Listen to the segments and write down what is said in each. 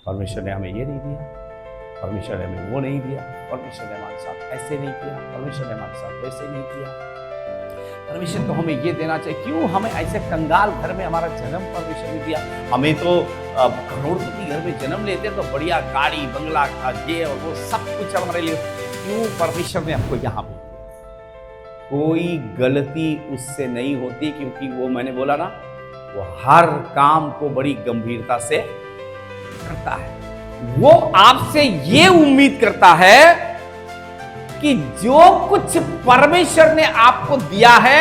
परमेश्वर ने हमें ये नहीं दिया, परमेश्वर ने हमें वो नहीं दिया, परमेश्वर ने हमारे साथ ऐसे नहीं किया, परमेश्वर ने हमारे साथ वैसे नहीं किया। परमेश्वर तो हमें ये देना चाहिए, क्यों हमें ऐसे कंगाल घर में हमारा जन्म परमेश्वर ने दिया? हमें तो करोड़पति घर में जन्म लेते तो बढ़िया गाड़ी बंगला ये और वो सब कुछ हमारे लिए, क्यों परमेश्वर ने हमको यहाँ पे? कोई गलती उससे नहीं होती, क्योंकि वो मैंने बोला ना, वो हर काम को बड़ी गंभीरता से करता है। वो आपसे ये उम्मीद करता है कि जो कुछ परमेश्वर ने आपको दिया है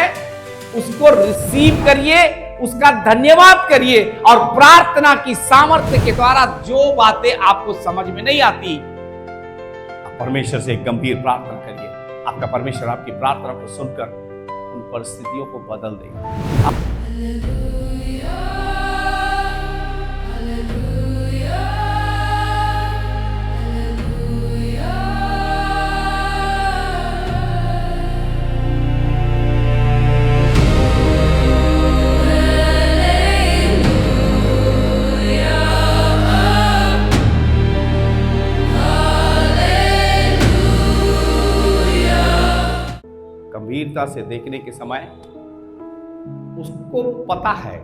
उसको रिसीव करिए, उसका धन्यवाद करिए और प्रार्थना की सामर्थ्य के द्वारा जो बातें आपको समझ में नहीं आती, परमेश्वर से गंभीर प्रार्थना करिए। आपका परमेश्वर आपकी प्रार्थना को सुनकर उन परिस्थितियों को बदल देगा। गंभीरता से देखने के समय उसको पता है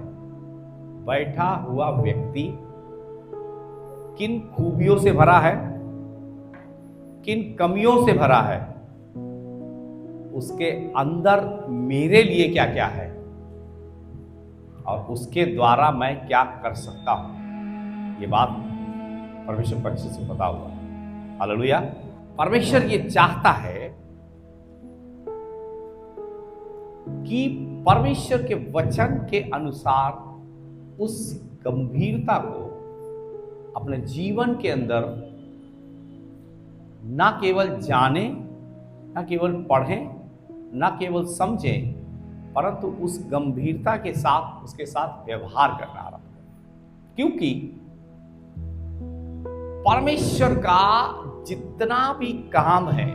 बैठा हुआ व्यक्ति किन खूबियों से भरा है, किन कमियों से भरा है, उसके अंदर मेरे लिए क्या क्या है और उसके द्वारा मैं क्या कर सकता हूं। ये बात परमेश्वर को अच्छे से पता हुआ। हालेलुया। परमेश्वर ये चाहता है कि परमेश्वर के वचन के अनुसार उस गंभीरता को अपने जीवन के अंदर ना केवल जाने, ना केवल पढ़ें, ना केवल समझें, परंतु उस गंभीरता के साथ उसके साथ व्यवहार करना आरंभ करें। क्योंकि परमेश्वर का जितना भी काम है,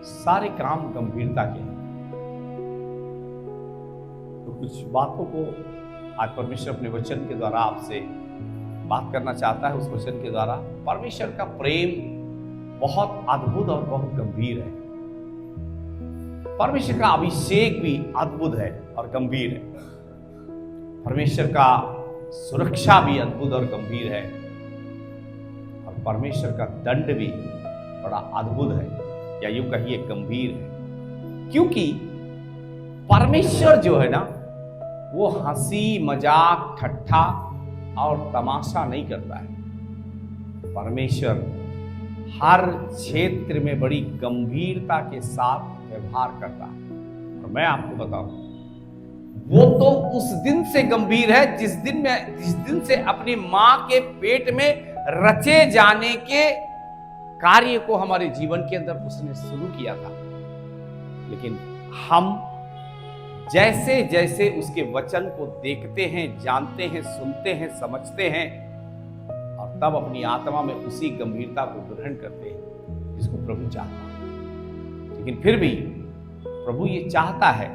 सारे काम गंभीरता के हैं। तो कुछ बातों को आज परमेश्वर अपने वचन के द्वारा आपसे बात करना चाहता है। उस वचन के द्वारा परमेश्वर का प्रेम बहुत अद्भुत और बहुत गंभीर है। परमेश्वर का अभिषेक भी अद्भुत है और गंभीर है। परमेश्वर का सुरक्षा भी अद्भुत और गंभीर है और परमेश्वर का दंड भी बड़ा अद्भुत है, या यूं कहिए गंभीर है। क्योंकि परमेश्वर जो है ना, वो हंसी मजाक ठट्ठा और तमाशा नहीं करता है। परमेश्वर हर क्षेत्र में बड़ी गंभीरता के साथ व्यवहार करता है। और मैं आपको बताऊं, वो तो उस दिन से गंभीर है जिस दिन से अपनी मां के पेट में रचे जाने के कार्य को हमारे जीवन के अंदर उसने शुरू किया था। लेकिन हम जैसे जैसे उसके वचन को देखते हैं, जानते हैं, सुनते हैं, समझते हैं और तब अपनी आत्मा में उसी गंभीरता को ग्रहण करते हैं जिसको प्रभु चाहता है। लेकिन फिर भी प्रभु ये चाहता है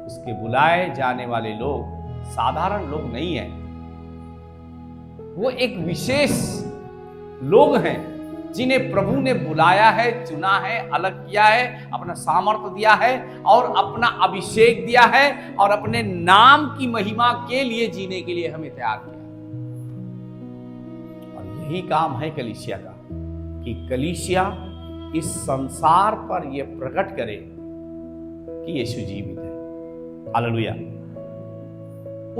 उसके बुलाए जाने वाले लोग साधारण लोग नहीं हैं, वो एक विशेष लोग हैं जिन्हें प्रभु ने बुलाया है, चुना है, अलग किया है, अपना सामर्थ्य दिया है और अपना अभिषेक दिया है और अपने नाम की महिमा के लिए जीने के लिए हमें तैयार किया। और यही काम है कलीसिया का, कि कलीसिया इस संसार पर यह प्रकट करे कि यीशु जीवित है। हालेलुया।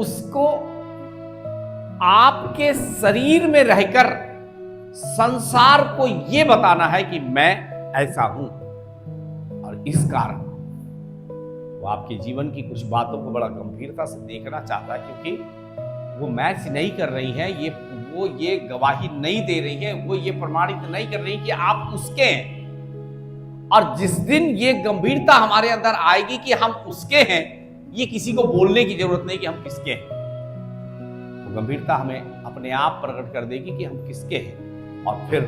उसको आपके शरीर में रहकर संसार को यह बताना है कि मैं ऐसा हूं, और इस कारण वो आपके जीवन की कुछ बातों को बड़ा गंभीरता से देखना चाहता है, क्योंकि वो मैच नहीं कर रही हैं, वो ये गवाही नहीं दे रही है, वो ये प्रमाणित नहीं कर रही कि आप उसके हैं। और जिस दिन ये गंभीरता हमारे अंदर आएगी कि हम उसके हैं, ये किसी को बोलने की जरूरत नहीं कि हम किसके हैं। वो गंभीरता हमें अपने आप प्रकट कर देगी कि हम किसके हैं, और फिर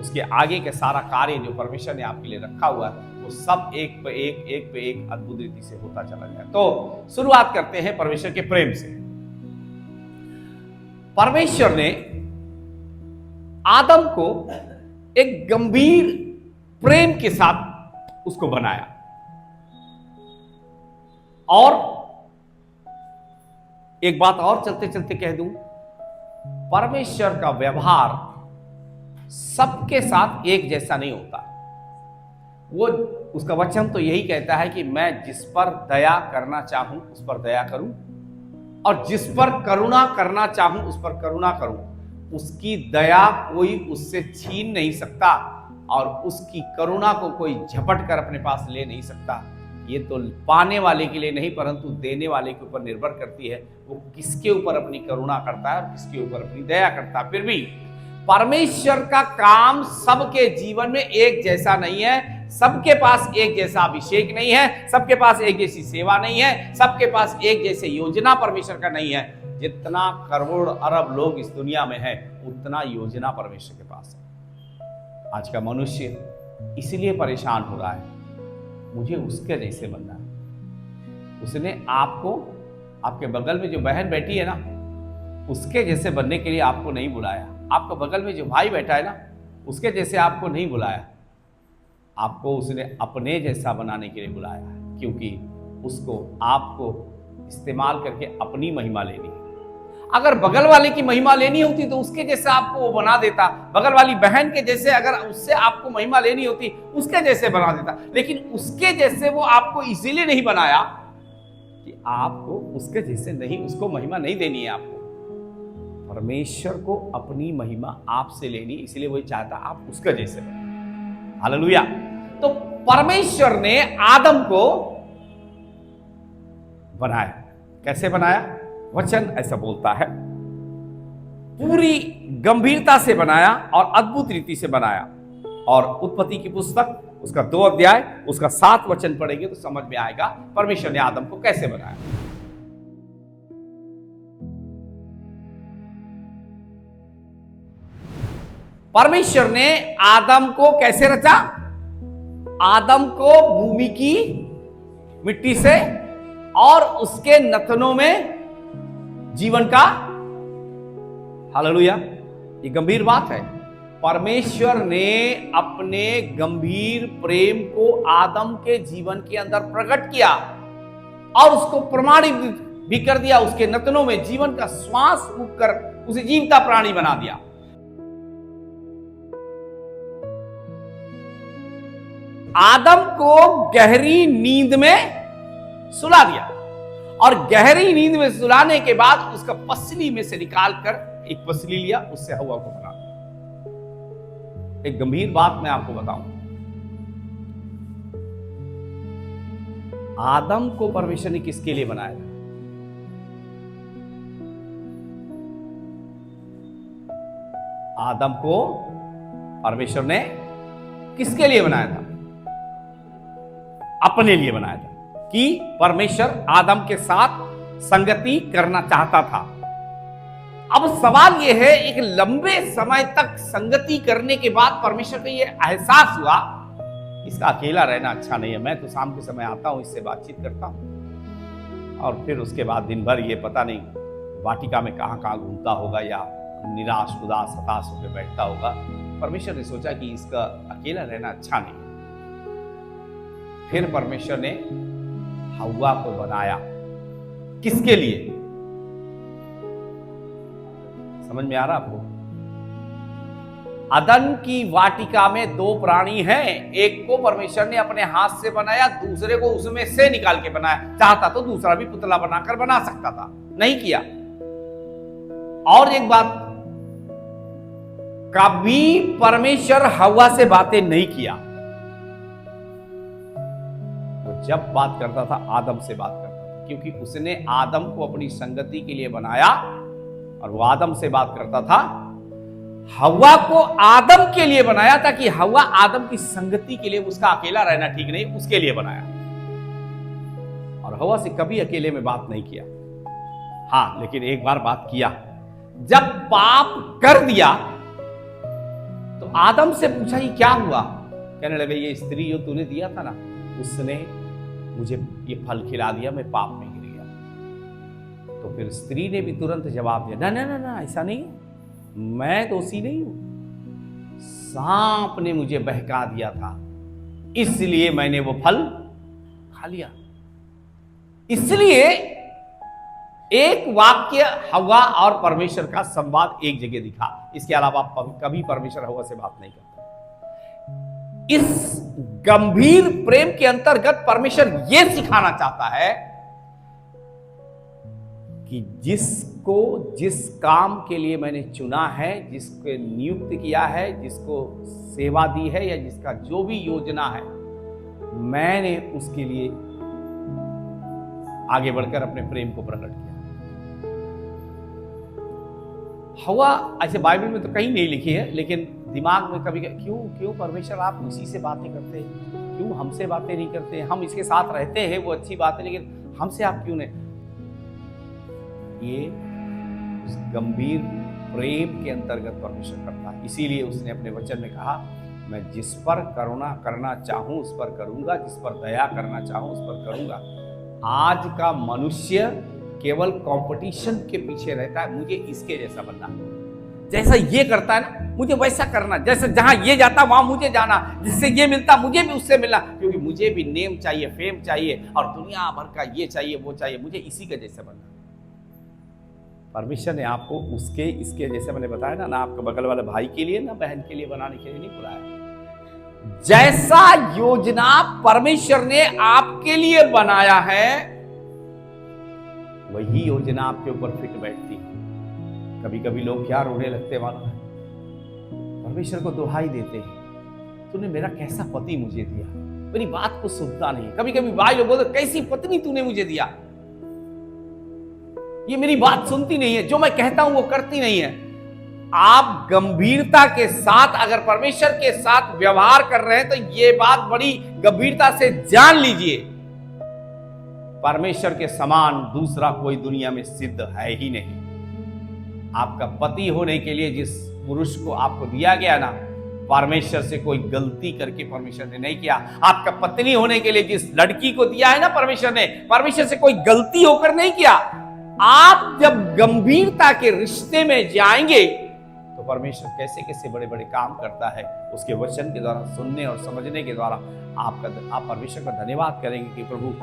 उसके आगे के सारा कार्य जो परमेश्वर ने आपके लिए रखा हुआ है वो सब एक पे एक अद्भुत रीति से होता चला जाए। तो शुरुआत करते हैं परमेश्वर के प्रेम से। परमेश्वर ने आदम को एक गंभीर प्रेम के साथ उसको बनाया। और एक बात और चलते चलते कह दूं, परमेश्वर का व्यवहार सबके साथ एक जैसा नहीं होता। वो उसका वचन तो यही कहता है कि मैं जिस पर दया करना चाहूं उस पर दया करूं, और जिस पर करुणा करना चाहूं उस पर करुणा करूं। उसकी दया कोई उससे छीन नहीं सकता, और उसकी करुणा को कोई झपट कर अपने पास ले नहीं सकता। ये तो पाने वाले के लिए नहीं, परंतु देने वाले के ऊपर निर्भर करती है, वो किसके ऊपर अपनी करुणा करता है और किसके ऊपर अपनी दया करता है। फिर भी परमेश्वर का काम सबके जीवन में एक जैसा नहीं है। सबके पास एक जैसा अभिषेक नहीं है, सबके पास एक जैसी सेवा नहीं है, सबके पास एक जैसे योजना परमेश्वर का नहीं है। जितना करोड़ अरब लोग इस दुनिया में है, उतना योजना परमेश्वर के पास है। आज का मनुष्य इसलिए परेशान हो रहा है, मुझे उसके जैसे बनना है। उसने आपको, आपके बगल में जो बहन बैठी है ना, उसके जैसे बनने के लिए आपको नहीं बुलाया। आपके बगल में जो भाई बैठा है ना, उसके जैसे आपको नहीं बुलाया। आपको उसने अपने जैसा बनाने के लिए बुलाया है, क्योंकि उसको आपको इस्तेमाल करके अपनी महिमा लेनी है। अगर बगल वाले की महिमा लेनी होती तो उसके जैसे आपको वो बना देता। बगल वाली बहन के जैसे अगर उससे आपको महिमा लेनी होती, उसके जैसे बना देता। लेकिन उसके जैसे वो आपको इसीलिए नहीं बनाया कि आपको उसके जैसे नहीं, उसको महिमा नहीं देनी है। आपको परमेश्वर को अपनी महिमा आपसे लेनी, इसलिए वो चाहता आप उसके जैसे बने। हालेलुया। तो परमेश्वर ने आदम को बनाया। कैसे बनाया? वचन ऐसा बोलता है, पूरी गंभीरता से बनाया और अद्भुत रीति से बनाया। और उत्पत्ति की पुस्तक उसका 2 अध्याय उसका 7 वचन पढ़ेंगे तो समझ में आएगा परमेश्वर ने आदम को कैसे बनाया। परमेश्वर ने आदम को कैसे रचा? आदम को भूमि की मिट्टी से और उसके नथनों में जीवन का। हालेलुया। ये गंभीर बात है। परमेश्वर ने अपने गंभीर प्रेम को आदम के जीवन के अंदर प्रकट किया और उसको प्रमाणित भी कर दिया। उसके नथनों में जीवन का श्वास फूंक कर उसे जीवता प्राणी बना दिया। आदम को गहरी नींद में सुला दिया और गहरी नींद में सुलाने के बाद उसका पसली में से निकालकर एक पसली लिया, उससे हवा को बना दिया। एक गंभीर बात मैं आपको बताऊं, आदम को परमेश्वर ने किसके लिए बनाया था? आदम को परमेश्वर ने किसके लिए बनाया था? अपने लिए बनाया था कि परमेश्वर आदम के साथ संगति करना चाहता था। अब सवाल यह है, एक लंबे समय तक संगति करने के बाद परमेश्वर को यह एहसास हुआ इसका अकेला रहना अच्छा नहीं है। मैं तो शाम के समय आता हूं, इससे बातचीत करता हूं और फिर उसके बाद दिन भर ये पता नहीं वाटिका में कहां कहां घूमता होगा या निराश उदास हताश होकर बैठता होगा। परमेश्वर ने सोचा कि इसका अकेला रहना अच्छा नहीं। फिर परमेश्वर ने हव्वा को बनाया। किसके लिए? समझ में आ रहा आपको? अदन की वाटिका में 2 प्राणी हैं। एक को परमेश्वर ने अपने हाथ से बनाया, दूसरे को उसमें से निकाल के बनाया। चाहता तो दूसरा भी पुतला बनाकर बना सकता था, नहीं किया। और एक बात, कभी परमेश्वर हव्वा से बातें नहीं किया। जब बात करता था आदम से बात करता था, क्योंकि उसने आदम को अपनी संगति के लिए बनाया और वो आदम से बात करता था। हव्वा को आदम के लिए बनाया था कि हव्वा आदम की संगति के लिए, उसका अकेला रहना ठीक नहीं, उसके लिए बनाया। और हव्वा से कभी अकेले में बात नहीं किया। हां, लेकिन एक बार बात किया। जब पाप कर दिया तो आदम से पूछा ये क्या हुआ? कहने लगे ये स्त्री जो तूने दिया था ना, उसने मुझे ये फल खिला दिया, मैं पाप में गिर गया। तो फिर स्त्री ने भी तुरंत जवाब दिया, ना ना ना ना, ऐसा नहीं है, मैं दोषी नहीं हूं। सांप ने मुझे बहका दिया था, इसलिए मैंने वो फल खा लिया। इसलिए एक वाक्य हव्वा और परमेश्वर का संवाद एक जगह दिखा, इसके अलावा आप कभी परमेश्वर हव्वा से बात नहीं करते। इस गंभीर प्रेम के अंतर्गत परमेश्वर यह सिखाना चाहता है कि जिसको जिस काम के लिए मैंने चुना है, जिसको नियुक्त किया है, जिसको सेवा दी है, या जिसका जो भी योजना है, मैंने उसके लिए आगे बढ़कर अपने प्रेम को प्रकट किया। हवा ऐसे बाइबल में तो कहीं नहीं लिखी है, लेकिन दिमाग में कभी क्यों परमेश्वर आप उसी से बातें करते हैं, क्यों हमसे बातें नहीं करते? हम इसके साथ रहते हैं, वो अच्छी बात है, लेकिन हमसे आप क्यों नहीं? ये उस गंभीर प्रेम के अंतर्गत परमेश्वर करता है। इसीलिए उसने अपने वचन में कहा, मैं जिस पर करुणा करना चाहूं उस पर करूंगा, जिस पर दया करना चाहूं उस पर करूंगा। आज का मनुष्य केवल कंपटीशन के पीछे रहता है, मुझे इसके जैसा बनना, जैसा ये करता है ना मुझे वैसा करना, जैसे जहां ये जाता वहां मुझे जाना, जिससे ये मिलता मुझे भी उससे मिलना, क्योंकि मुझे भी नेम चाहिए, फेम चाहिए, और दुनिया भर का ये चाहिए वो चाहिए, मुझे इसी के जैसे बनना। परमेश्वर ने आपको उसके इसके जैसे मैंने बताया ना आपके बगल वाले भाई के लिए ना बहन के लिए बनाने के लिए नहीं बुलाया। जैसा योजना परमेश्वर ने आपके लिए बनाया है, वही योजना आपके ऊपर फिट बैठती है। कभी कभी लोग क्या रोने लगते मालूम है, परमेश्वर को दुहाई देते हैं, तूने मेरा कैसा पति मुझे दिया, मेरी बात को सुनता नहीं। कभी कभी भाई लोग बोलते, कैसी पत्नी तूने मुझे दिया, ये मेरी बात सुनती नहीं है, जो मैं कहता हूं वो करती नहीं है। आप गंभीरता के साथ अगर परमेश्वर के साथ व्यवहार कर रहे हैं तो ये बात बड़ी गंभीरता से जान लीजिए, परमेश्वर के समान दूसरा कोई दुनिया में सिद्ध है ही नहीं। आपका पति होने के लिए जिस पुरुष को आपको दिया गया ना, परमेश्वर से कोई गलती करके परमेश्वर ने नहीं किया। आपका पत्नी होने के लिए जिस लड़की को दिया है ना परमेश्वर ने, परमेश्वर से कोई गलती होकर नहीं किया। आप जब गंभीरता के रिश्ते में जाएंगे तो परमेश्वर कैसे कैसे बड़े बड़े काम करता है, उसके वचन के द्वारा सुनने और समझने के द्वारा आप परमेश्वर का धन्यवाद करेंगे कि प्रभु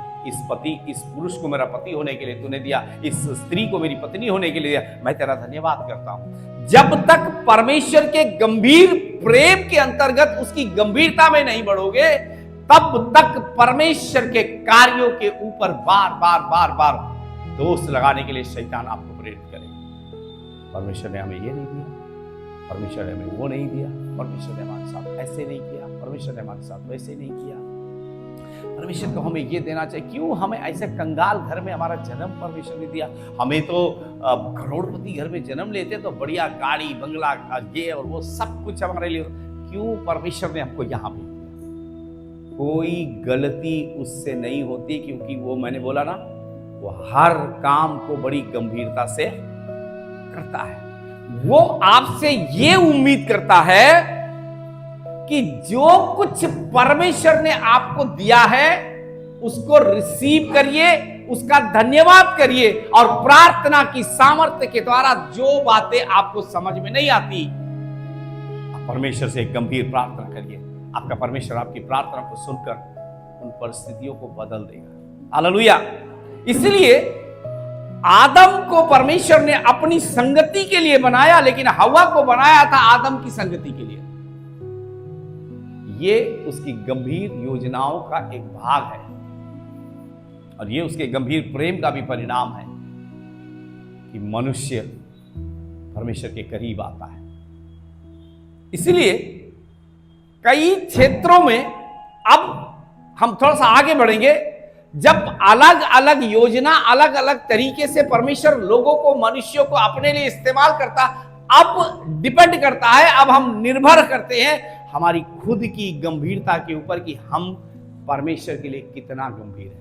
इस पुरुष को मेरा पति होने के लिए तूने दिया, इस स्त्री को मेरी पत्नी होने के लिए दिया, मैं तेरा धन्यवाद करता हूं। जब तक परमेश्वर के गंभीर प्रेम के अंतर्गत उसकी गंभीरता में नहीं बढ़ोगे, तब तक परमेश्वर के कार्यों के ऊपर बार बार बार बार दोष लगाने के लिए शैतान आपको प्रेरित करेगा। परमेश्वर ने हमें ये नहीं दिया, परमेश्वर ने हमें वो नहीं दिया, परमेश्वर ने हमारे साथ ऐसे नहीं किया, परमेश्वर ने हमारे साथ वैसे नहीं किया। परमेश्वर को हमें ये देना चाहिए, क्यों हमें ऐसे कंगाल घर में हमारा जन्म परमेश्वर ने दिया? हमें तो करोड़पति घर में जन्म लेते तो बढ़िया गाड़ी बंगला ये और वो सब कुछ हमारे लिए, क्यों परमेश्वर ने हमको यहाँ भेज दिया? कोई गलती उससे नहीं होती, क्योंकि वो मैंने बोला ना, वो हर काम को बड़ी गंभीरता से करता है। वो आपसे ये उम्मीद करता है कि जो कुछ परमेश्वर ने आपको दिया है उसको रिसीव करिए, उसका धन्यवाद करिए, और प्रार्थना की सामर्थ्य के द्वारा जो बातें आपको समझ में नहीं आती, परमेश्वर से एक गंभीर प्रार्थना करिए। आपका परमेश्वर आपकी प्रार्थना को सुनकर उन परिस्थितियों को बदल देगा। हालेलुया। इसलिए आदम को परमेश्वर ने अपनी संगति के लिए बनाया, लेकिन हव्वा को बनाया था आदम की संगति के लिए। ये उसकी गंभीर योजनाओं का एक भाग है, और ये उसके गंभीर प्रेम का भी परिणाम है कि मनुष्य परमेश्वर के करीब आता है। इसलिए कई क्षेत्रों में अब हम थोड़ा सा आगे बढ़ेंगे, जब अलग अलग योजना अलग अलग तरीके से परमेश्वर लोगों को, मनुष्यों को अपने लिए इस्तेमाल करता, अब डिपेंड करता है, अब हम निर्भर करते हैं हमारी खुद की गंभीरता के ऊपर कि हम परमेश्वर के लिए कितना गंभीर है।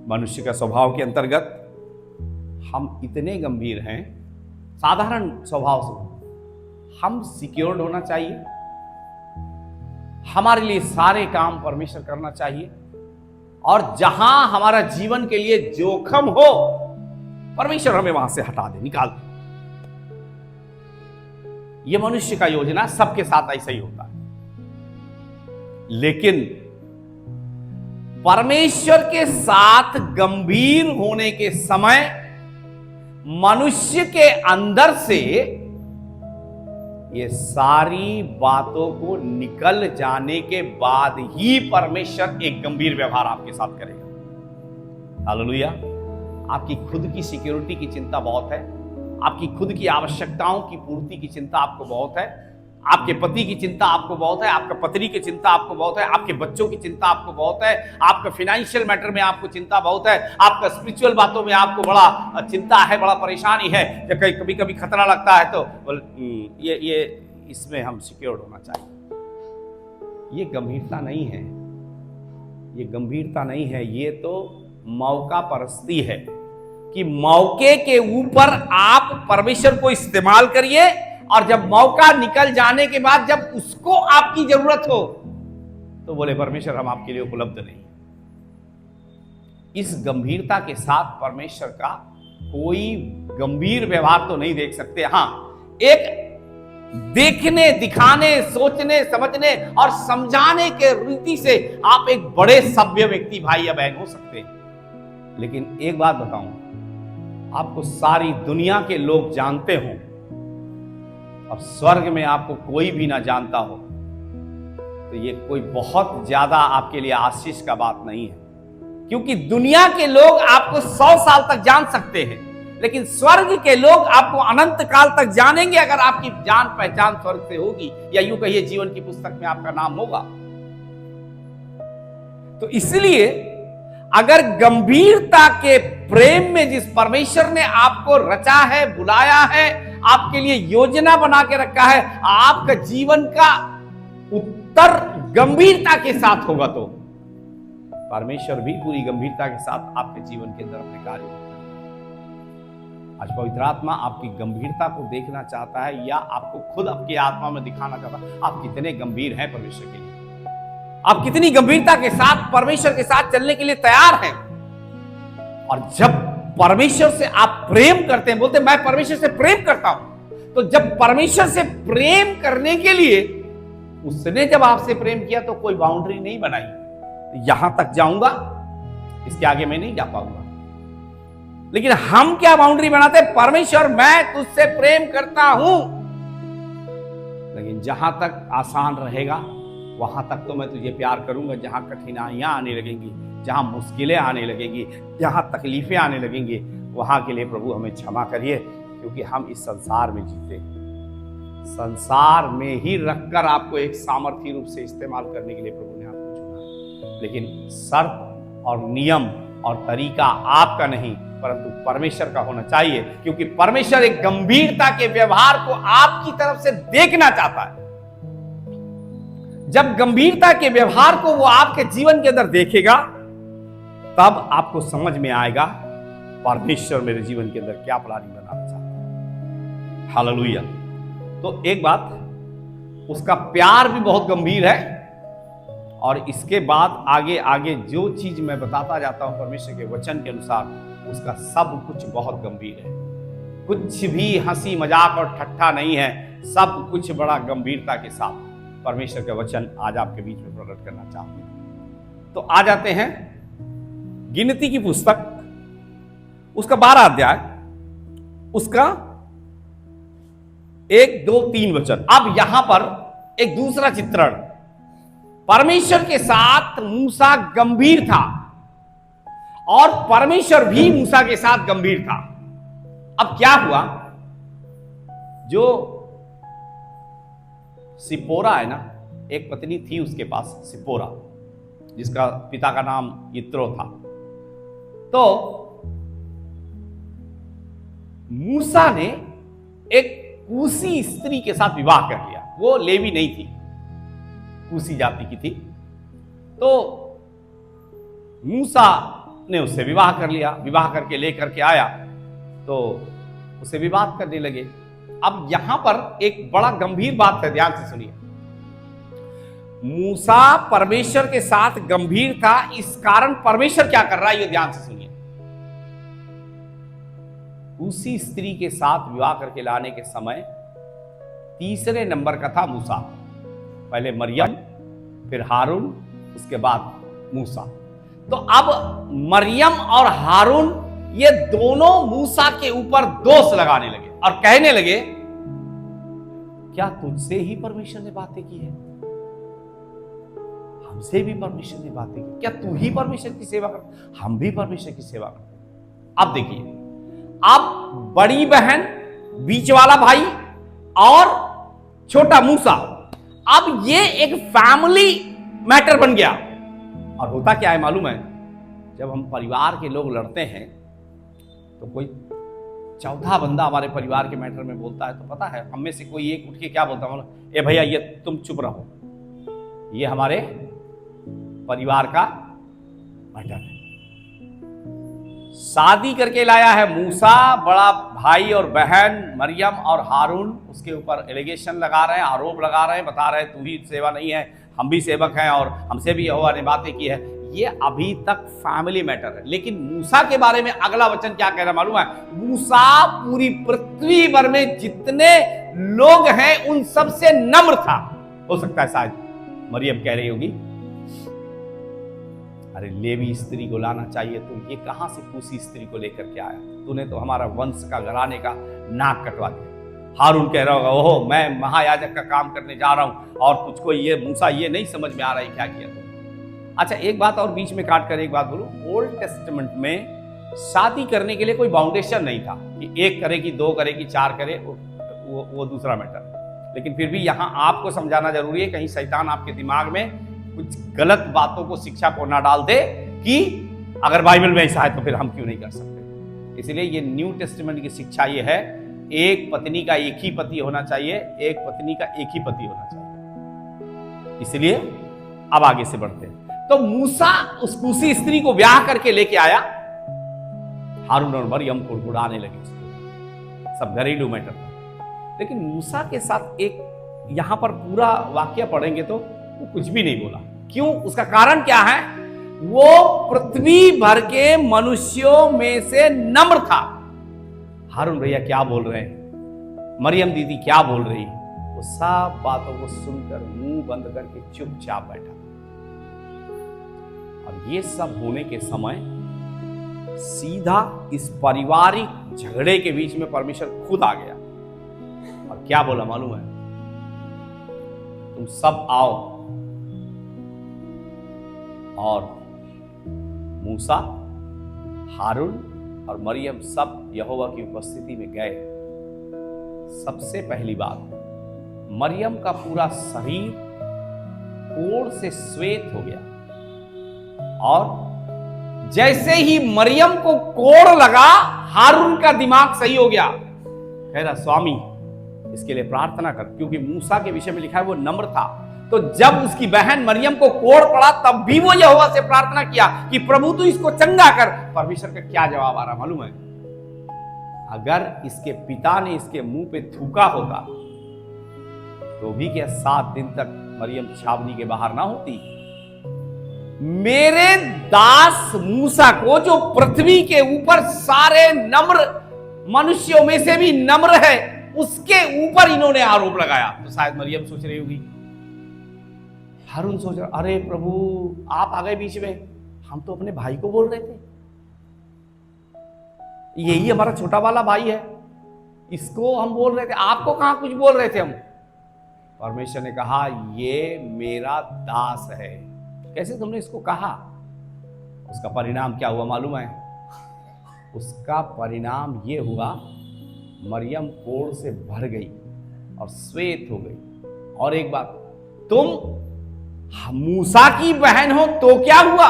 मनुष्य का स्वभाव के अंतर्गत हम इतने गंभीर हैं, साधारण स्वभाव से हम सिक्योर्ड होना चाहिए, हमारे लिए सारे काम परमेश्वर करना चाहिए, और जहां हमारा जीवन के लिए जोखिम हो परमेश्वर हमें वहां से हटा दे, निकाल दे। यह मनुष्य का योजना, सबके साथ ऐसा ही होता है। लेकिन परमेश्वर के साथ गंभीर होने के समय मनुष्य के अंदर से ये सारी बातों को निकल जाने के बाद ही परमेश्वर एक गंभीर व्यवहार आपके साथ करेगा। हालेलुया। आपकी खुद की सिक्योरिटी की चिंता बहुत है, आपकी खुद की आवश्यकताओं की पूर्ति की चिंता आपको बहुत है, आपके पति की चिंता आपको बहुत है, आपका पत्नी की चिंता आपको बहुत है, आपके बच्चों की चिंता आपको बहुत है, आपका फाइनेंशियल मैटर में आपको चिंता बहुत है, आपका स्पिरिचुअल बातों में आपको बड़ा चिंता है, बड़ा परेशानी है। जब कभी कभी खतरा लगता है तो ये इसमें हम सिक्योर्ड होना चाहिए। ये गंभीरता नहीं है, ये गंभीरता नहीं है, ये तो मौका परस्ती है कि मौके के ऊपर आप परमेश्वर को इस्तेमाल करिए, और जब मौका निकल जाने के बाद जब उसको आपकी जरूरत हो तो बोले परमेश्वर हम आपके लिए उपलब्ध नहीं। इस गंभीरता के साथ परमेश्वर का कोई गंभीर व्यवहार तो नहीं देख सकते। हां, एक देखने, दिखाने, सोचने, समझने और समझाने के रीति से आप एक बड़े सभ्य व्यक्ति, भाई या बहन हो सकते हैं। लेकिन एक बात बताऊं, आपको सारी दुनिया के लोग जानते हो और स्वर्ग में आपको कोई भी ना जानता हो, तो ये कोई बहुत ज्यादा आपके लिए आशीष का बात नहीं है। क्योंकि दुनिया के लोग आपको 100 साल तक जान सकते हैं, लेकिन स्वर्ग के लोग आपको अनंत काल तक जानेंगे, अगर आपकी जान पहचान स्वर्ग से होगी, या यूं कहिए जीवन की पुस्तक में आपका नाम होगा। तो इसलिए अगर गंभीरता के प्रेम में जिस परमेश्वर ने आपको रचा है, बुलाया है, आपके लिए योजना बना के रखा है, आपका जीवन का उत्तर गंभीरता के साथ होगा, तो परमेश्वर भी पूरी गंभीरता के साथ आपके जीवन के अंदर अपने कार्य करेगा। आज पवित्र आत्मा आपकी गंभीरता को देखना चाहता है, या आपको खुद आपकी आत्मा में दिखाना चाहता है आप कितने गंभीर हैं परमेश्वर के लिए, आप कितनी गंभीरता के साथ परमेश्वर के साथ चलने के लिए तैयार हैं। और जब परमेश्वर से आप प्रेम करते हैं, बोलते हैं मैं परमेश्वर से प्रेम करता हूं, तो जब परमेश्वर से प्रेम करने के लिए उसने जब आपसे प्रेम किया तो कोई बाउंड्री नहीं बनाई, यहां तक जाऊंगा, इसके आगे मैं नहीं जा पाऊंगा। लेकिन हम क्या बाउंड्री बनाते हैं, परमेश्वर मैं तुझसे प्रेम करता हूं, लेकिन जहां तक आसान रहेगा वहां तक तो मैं तुझे प्यार करूंगा। जहां कठिनाइयां आने लगेंगी, जहां मुश्किलें आने लगेंगी, जहां तकलीफें आने लगेंगी, वहां के लिए प्रभु हमें क्षमा करिए, क्योंकि हम इस संसार में जीते हैं। संसार में ही रखकर आपको एक सामर्थ्य रूप से इस्तेमाल करने के लिए प्रभु ने आपको चुना, लेकिन शर्त और नियम और तरीका आपका नहीं परंतु परमेश्वर का होना चाहिए, क्योंकि परमेश्वर एक गंभीरता के व्यवहार को आपकी तरफ से देखना चाहता है। जब गंभीरता के व्यवहार को वो आपके जीवन के अंदर देखेगा, तब आपको समझ में आएगा परमेश्वर मेरे जीवन के अंदर क्या प्लानिंग बनाना चाहता है। हालेलुया। तो एक बात, उसका प्यार भी बहुत गंभीर है, और इसके बाद आगे आगे जो चीज मैं बताता जाता हूं परमेश्वर के वचन के अनुसार, उसका सब कुछ बहुत गंभीर है। कुछ भी हंसी मजाक और ठट्ठा नहीं है, सब कुछ बड़ा गंभीरता के साथ परमेश्वर के वचन आज आपके बीच में प्रकट करना चाहते हैं। तो आ जाते हैं गिनती की पुस्तक, उसका 12 अध्याय, उसका 1, 2, 3 वचन। अब यहां पर एक दूसरा चित्रण, परमेश्वर के साथ मूसा गंभीर था और परमेश्वर भी मूसा के साथ गंभीर था। अब क्या हुआ, जो सिपोरा है ना, एक पत्नी थी उसके पास सिपोरा, जिसका पिता का नाम यित्रो था। तो मूसा ने एक कूसी स्त्री के साथ विवाह कर लिया। वो लेवी नहीं थी, कूसी जाति की थी। तो मूसा ने उससे विवाह कर लिया, विवाह करके लेकर के आया, तो उसे विवाद करने लगे। अब यहां पर एक बड़ा गंभीर बात है, ध्यान से सुनिए। मूसा परमेश्वर के साथ गंभीर था, इस कारण परमेश्वर क्या कर रहा है ये ध्यान से सुनिए। उसी स्त्री के साथ विवाह करके लाने के समय तीसरे नंबर का था मूसा। पहले मरियम, फिर हारून, उसके बाद मूसा। तो अब मरियम और हारून ये दोनों मूसा के ऊपर दोष लगाने लगे और कहने लगे, क्या तुझसे ही परमेश्वर ने बातें की है? हमसे भी परमेश्वर ने बातें की। क्या तू ही परमेश्वर की सेवा कर? हम भी परमेश्वर की सेवा करते। अब देखिए, अब बड़ी बहन, बीच वाला भाई और छोटा मूसा, अब ये एक फैमिली मैटर बन गया। और होता क्या है मालूम है, जब हम परिवार के लोग लड़ते हैं तो कोई चौथा बंदा हमारे परिवार के मैटर में बोलता है तो पता है हम में से कोई एक उठ के क्या बोलता है, ए भैया ये तुम चुप रहो, ये हमारे परिवार का मैटर है। शादी करके लाया है मूसा, बड़ा भाई और बहन मरियम और हारून उसके ऊपर एलिगेशन लगा रहे हैं, आरोप लगा रहे हैं, बता रहे हैं तू ही सेवा नहीं है, हम भी सेवक हैं और हमसे भी यहोवा ने बातें की है। ये अभी तक फैमिली मैटर है। लेकिन मूसा के बारे में अगला वचन क्या कह रहा है मालूम है? मूसा पूरी पृथ्वी भर में जितने लोग हैं उन सबसे नम्र था। हो सकता है शायद मरियम कह रही होगी, अरे लेवी स्त्री को लाना चाहिए, तो ये कहां से कूसी स्त्री को लेकर के आया? तूने तो हमारा वंश का घराने का नाक कटवा दिया। हारून कह रहा होगा, ओहो मैं महायाजक का काम करने जा रहा हूं और तुझको ये मूसा ये नहीं समझ में आ रहा है क्या किया तू। अच्छा एक बात और बीच में काट कर एक बात बोलूं, ओल्ड टेस्टामेंट में शादी करने के लिए कोई बाउंडेशन नहीं था कि एक करेगी, दो करेगी, चार करे, वो दूसरा मैटर। लेकिन फिर भी यहां आपको समझाना जरूरी है, कहीं शैतान आपके दिमाग में कुछ गलत बातों को, शिक्षा को ना डाल दे कि अगर बाइबल में ऐसा है तो फिर हम क्यों नहीं कर सकते। इसलिए ये न्यू टेस्टामेंट की शिक्षा ये है, एक पत्नी का एक ही पति होना चाहिए, एक पत्नी का एक ही पति होना चाहिए। इसलिए अब आगे से बढ़ते हैं। तो मूसा उस कूसी स्त्री को ब्याह करके लेके आया, हारून और मरियम कुड़कुड़ाने लगे उसको, सब घरेलू मैटर था। लेकिन मूसा के साथ एक यहां पर पूरा वाक्य पढ़ेंगे तो वो कुछ भी नहीं बोला। क्यों? उसका कारण क्या है? वो पृथ्वी भर के मनुष्यों में से नम्र था। हारून भैया क्या बोल रहे हैं, मरियम दीदी क्या बोल रही, वो सब बातों को सुनकर मुंह बंद करके चुपचाप बैठा। और ये सब होने के समय सीधा इस पारिवारिक झगड़े के बीच में परमेश्वर खुद आ गया और क्या बोला मालूम है? तुम सब आओ। और मूसा, हारून और मरियम सब यहोवा की उपस्थिति में गए। सबसे पहली बात, मरियम का पूरा शरीर कोढ़ से श्वेत हो गया और जैसे ही मरियम को कोढ़ लगा, हारून का दिमाग सही हो गया। कह रहा स्वामी इसके लिए प्रार्थना कर, क्योंकि मूसा के विषय में लिखा है वो नम्र था। तो जब उसकी बहन मरियम को कोढ़ पड़ा तब भी वो यहोवा से प्रार्थना किया कि प्रभु तू इसको चंगा कर। परमेश्वर का क्या जवाब आ रहा मालूम है? अगर इसके पिता ने इसके मुंह पे थूका होता तो भी क्या 7 दिन तक मरियम छावनी के बाहर ना होती? मेरे दास मूसा को, जो पृथ्वी के ऊपर सारे नम्र मनुष्यों में से भी नम्र है, उसके ऊपर इन्होंने आरोप लगाया। तो शायद मरियम सोच रही होगी, हारून सोच रहा, अरे प्रभु आप आ गए बीच में, हम तो अपने भाई को बोल रहे थे, यही हमारा छोटा वाला भाई है, इसको हम बोल रहे थे, आपको कहां कुछ बोल रहे थे हम। परमेश्वर ने कहा ये मेरा दास है। कैसे तुमने इसको कहा? उसका परिणाम क्या हुआ मालूम है? उसका परिणाम ये हुआ, मरियम कोढ़ से भर गई और श्वेत हो गई। और एक बात, तुम मूसा की बहन हो तो क्या हुआ?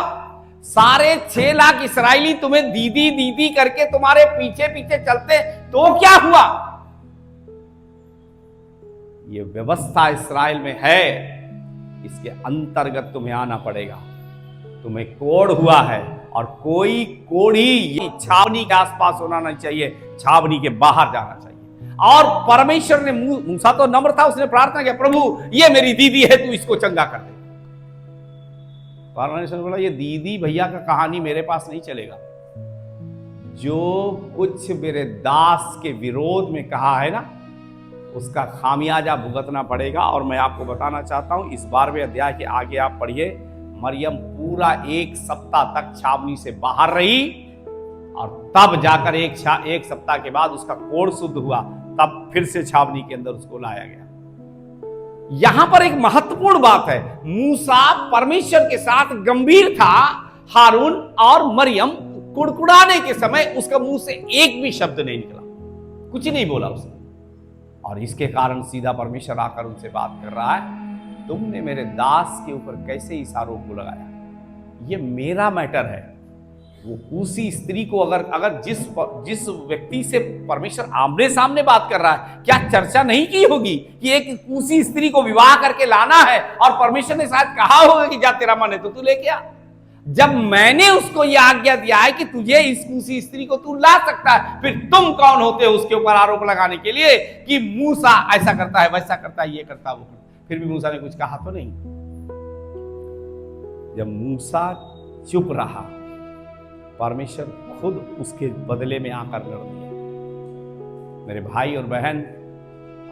सारे 6 लाख इस्राएली तुम्हें दीदी दीदी करके तुम्हारे पीछे पीछे चलते तो क्या हुआ? ये व्यवस्था इस्राएल में है, इसके अंतर्गत तुम्हें आना पड़ेगा। तुम्हें कोढ़ हुआ है और कोई कोढ़ी छावनी के आसपास होना नहीं चाहिए, छावनी के बाहर जाना चाहिए। और परमेश्वर ने, मूसा तो नम्र था, उसने प्रार्थना किया, प्रभु ये मेरी दीदी है, तू इसको चंगा कर दे। परमेश्वर ने बोला ये दीदी भैया का कहानी मेरे पास नहीं चलेगा। जो कुछ मेरे दास के विरोध में कहा है ना, उसका खामियाजा भुगतना पड़ेगा। और मैं आपको बताना चाहता हूं, इस 12वें अध्याय के आगे आप पढ़िए, मरियम पूरा 1 सप्ताह तक छावनी से बाहर रही और तब जाकर एक सप्ताह के बाद उसका कोढ़ शुद्ध हुआ, तब फिर से छावनी के अंदर उसको लाया गया। यहां पर एक महत्वपूर्ण बात है, मूसा परमेश्वर के साथ गंभीर था, हारून और मरियम कुड़कुड़ाने के समय उसका मुंह से एक भी शब्द नहीं निकला, कुछ नहीं बोला उसने। और इसके कारण सीधा परमेश्वर आकर उनसे बात कर रहा है, तुमने मेरे दास के ऊपर कैसे इस आरोप को लगाया, ये मेरा मैटर है। वो उसी स्त्री को अगर जिस व्यक्ति से परमेश्वर आमने सामने बात कर रहा है, क्या चर्चा नहीं की होगी कि एक उसी स्त्री को विवाह करके लाना है, और परमेश्वर ने शायद कहा होगा कि जा तेरा मन है तो तू लेके आ। जब मैंने उसको यह आज्ञा दिया है कि तुझे इस उसी स्त्री को तू ला सकता है, फिर तुम कौन होते हो उसके ऊपर आरोप लगाने के लिए कि मूसा ऐसा करता है, वैसा करता है, ये करता है, वो करता है। फिर भी मूसा ने कुछ कहा तो नहीं। जब मूसा चुप रहा, परमेश्वर खुद उसके बदले में आकर लड़ दिया। मेरे भाई और बहन,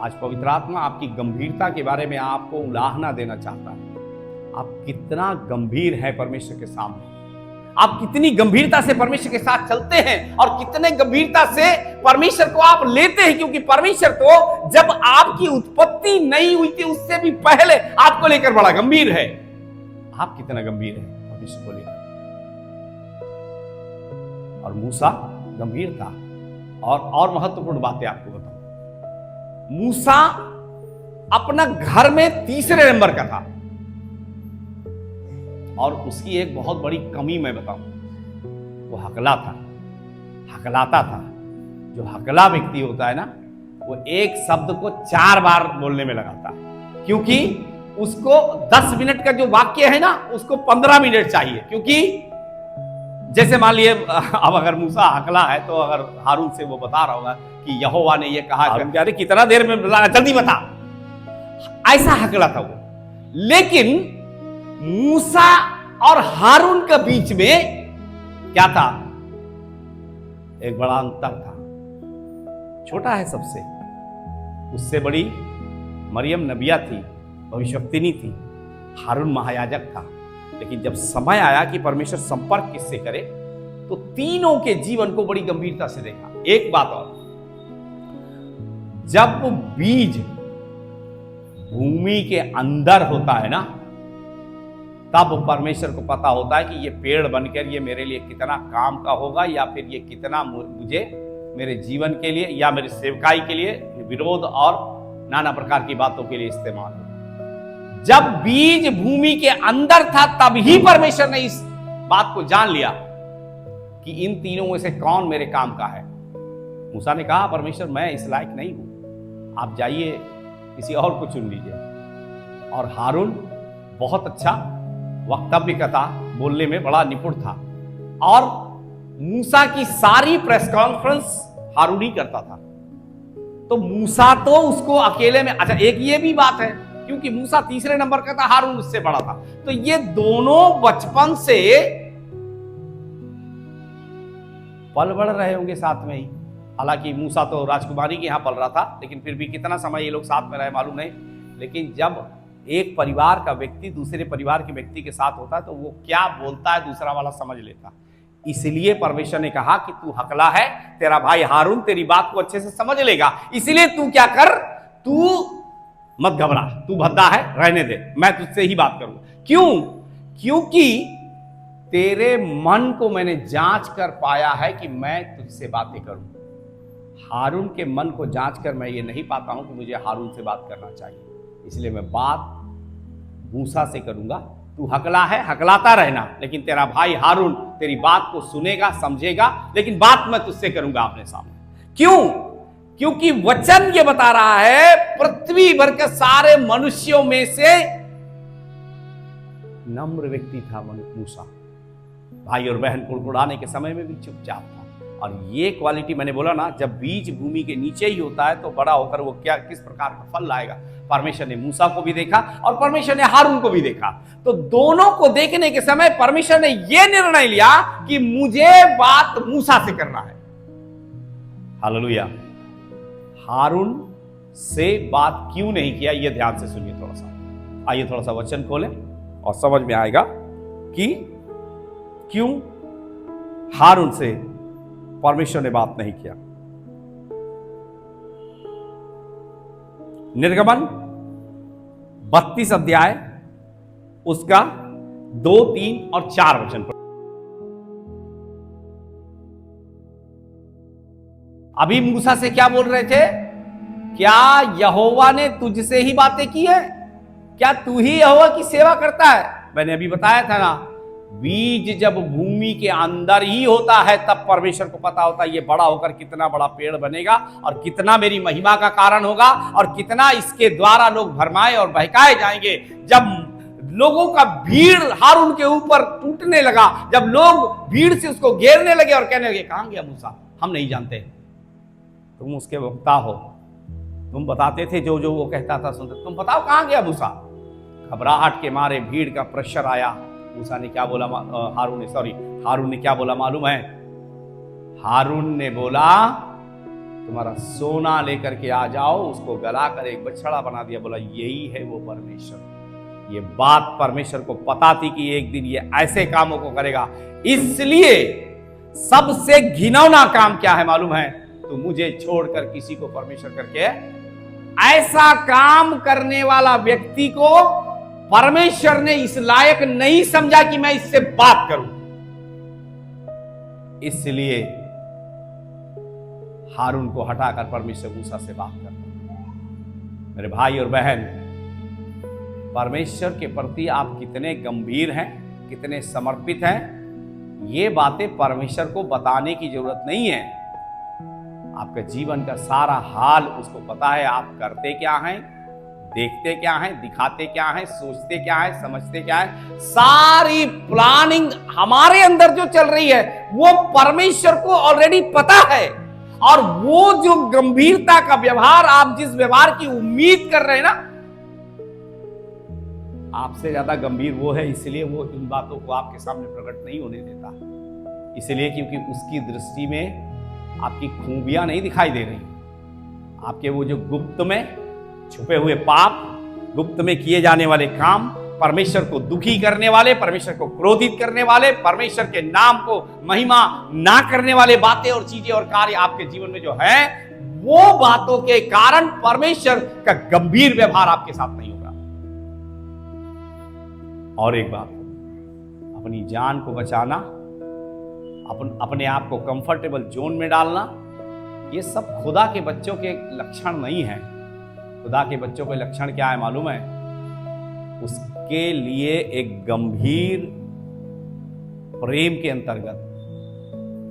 आज पवित्र आत्मा आपकी गंभीरता के बारे में आपको उलाहना देना चाहता है। आप कितना गंभीर है परमेश्वर के सामने, आप कितनी गंभीरता से परमेश्वर के साथ चलते हैं और कितने गंभीरता से परमेश्वर को आप लेते हैं, क्योंकि परमेश्वर तो जब आपकी उत्पत्ति नहीं हुई थी उससे भी पहले आपको लेकर बड़ा गंभीर है। आप कितना गंभीर है परमेश्वर को लेकर। और मूसा गंभीर था। और महत्वपूर्ण बातें आपको बताऊं, मूसा अपना घर में तीसरे नंबर का था, और उसकी एक बहुत बड़ी कमी मैं बताऊं, वो हकला था, हकलाता था। जो हकला व्यक्ति होता है ना, वो एक शब्द को 4 बार बोलने में लगाता है, क्योंकि उसको 10 मिनट का जो वाक्य है ना, उसको 15 मिनट चाहिए। क्योंकि जैसे मान लिए अब अगर मूसा हकला है तो अगर हारून से वो बता रहा होगा कि यहोवा ने ये कहा, अरे कितना देर में जल्दी बता, ऐसा हकला था वो। लेकिन मूसा और हारून के बीच में क्या था? एक बड़ा अंतर था। छोटा है सबसे, उससे बड़ी मरियम नबिया थी, भविष्यवक्तिनी थी, हारून महायाजक था। लेकिन जब समय आया कि परमेश्वर संपर्क किससे करे, तो तीनों के जीवन को बड़ी गंभीरता से देखा। एक बात और, जब वो बीज भूमि के अंदर होता है ना, तब परमेश्वर को पता होता है कि ये पेड़ बनकर ये मेरे लिए कितना काम का होगा, या फिर ये कितना मुझे मेरे जीवन के लिए या मेरी सेवकाई के लिए विरोध और नाना प्रकार की बातों के लिए इस्तेमाल हो। जब बीज भूमि के अंदर था, तब ही परमेश्वर ने इस बात को जान लिया कि इन तीनों में से कौन मेरे काम का है। मूसा ने कहा, परमेश्वर मैं इस लायक नहीं हूं, आप जाइए किसी और को चुन लीजिए। और हारून बहुत अच्छा वक्तव्य था, बोलने में बड़ा निपुण था, और मूसा की सारी प्रेस कॉन्फ्रेंस हारून ही करता था। तो मूसा तो उसको अकेले में, अच्छा एक ये भी बात है, क्योंकि मूसा तीसरे नंबर का था, हारून उससे बड़ा था, तो ये दोनों बचपन से पल बढ़ रहे होंगे साथ में ही। हालांकि मूसा तो राजकुमारी के यहां पल रहा था, लेकिन फिर भी कितना समय ये लोग साथ में रहे मालूम नहीं। लेकिन जब एक परिवार का व्यक्ति दूसरे परिवार के व्यक्ति के साथ होता है, तो वो क्या बोलता है दूसरा वाला समझ लेता। इसलिए परमेश्वर ने कहा कि तू हकला है, तेरा भाई हारून तेरी बात को अच्छे से समझ लेगा, इसलिए तू क्या कर, तू मत घबरा, तू भद्दा है, रहने दे, मैं तुझसे ही बात करूंगा। क्यों? क्योंकि तेरे मन को मैंने जांच कर पाया है कि मैं तुझसे बातें करूं। हारून के मन को जांच कर मैं ये नहीं पाता हूं कि मुझे हारून से बात करना चाहिए, इसलिए मैं बात मूसा से करूंगा। तू हकला है, हकलाता रहना, लेकिन तेरा भाई हारून तेरी बात को सुनेगा, समझेगा, लेकिन बात मैं तुझसे करूंगा अपने सामने। क्यों? क्योंकि वचन ये बता रहा है, पृथ्वी भर के सारे मनुष्यों में से नम्र व्यक्ति था मूसा। भाई और बहन कुड़कुड़ाने के समय में भी चुपचाप था। और ये क्वालिटी मैंने बोला ना, जब बीज भूमि के नीचे ही होता है तो बड़ा होकर वो क्या किस प्रकार का फल लाएगा। परमेश्वर ने मूसा को भी देखा और परमेश्वर ने हारून को भी देखा। तो दोनों को देखने के समय परमेश्वर ने यह निर्णय लिया कि मुझे बात मूसा से करना है। हालेलुया। हारून से बात क्यों नहीं किया, यह ध्यान से सुनिए थोड़ा सा। आइए थोड़ा सा वचन खोलें और समझ में आएगा कि क्यों हारून से परमेश्वर ने बात नहीं किया। निर्गमन 32 अध्याय उसका 2, 3 और 4 वचन पर। अभी मूसा से क्या बोल रहे थे? क्या यहोवा ने तुझसे ही बातें की है? क्या तू ही यहोवा की सेवा करता है? मैंने अभी बताया था ना, बीज जब भूमि के अंदर ही होता है तब परमेश्वर को पता होता है ये बड़ा होकर कितना बड़ा पेड़ बनेगा और कितना मेरी महिमा का कारण होगा और कितना इसके द्वारा लोग भरमाए और बहकाए जाएंगे। जब लोगों का भीड़ हारून के ऊपर टूटने लगा, जब लोग भीड़ से उसको घेरने लगे और कहने लगे कहां गया मूसा, हम नहीं जानते, तुम उसके वक्ता हो, तुम बताते थे जो जो वो कहता था सुनते, तुम बताओ कहां गया मूसा। घबराहट के मारे भीड़ का प्रेशर आया। मूसा ने क्या बोला, हारून ने क्या बोला मालूम है? हारून ने बोला तुम्हारा सोना लेकर के आ जाओ, उसको गलाकर एक बछड़ा बना दिया। बोला यही है वो परमेश्वर। ये बात परमेश्वर को पता थी कि एक दिन ये ऐसे कामों को करेगा। इसलिए सबसे घिनौना काम क्या है मालूम है? तो मुझे छोड़कर किसी को परमेश्वर करके ऐसा काम करने वाला व्यक्ति को परमेश्वर ने इस लायक नहीं समझा कि मैं इससे बात करूं। इसलिए हारून को हटाकर परमेश्वर मूसा से बात करता। मेरे भाई और बहन, परमेश्वर के प्रति आप कितने गंभीर हैं, कितने समर्पित हैं, ये बातें परमेश्वर को बताने की जरूरत नहीं है। आपके जीवन का सारा हाल उसको पता है। आप करते क्या हैं, देखते क्या हैं, दिखाते क्या हैं, सोचते क्या हैं, समझते क्या हैं, सारी प्लानिंग हमारे अंदर जो चल रही है वो परमेश्वर को ऑलरेडी पता है। और वो जो गंभीरता का व्यवहार, आप जिस व्यवहार की उम्मीद कर रहे हैं ना, आपसे ज्यादा गंभीर वो है। इसलिए वो उन बातों को आपके सामने प्रकट नहीं होने देता। इसलिए क्योंकि उसकी दृष्टि में आपकी खूबियां नहीं दिखाई दे रही, आपके वो जो गुप्त में छुपे हुए पाप, गुप्त में किए जाने वाले काम, परमेश्वर को दुखी करने वाले, परमेश्वर को क्रोधित करने वाले, परमेश्वर के नाम को महिमा ना करने वाले बातें और चीजें और कार्य आपके जीवन में जो है, वो बातों के कारण परमेश्वर का गंभीर व्यवहार आपके साथ नहीं होगा। और एक बात, अपनी जान को बचाना, अपने आप को कंफर्टेबल जोन में डालना, ये सब खुदा के बच्चों के लक्षण नहीं है। खुदा के बच्चों के लक्षण क्या है मालूम है? उसके लिए एक गंभीर प्रेम के अंतर्गत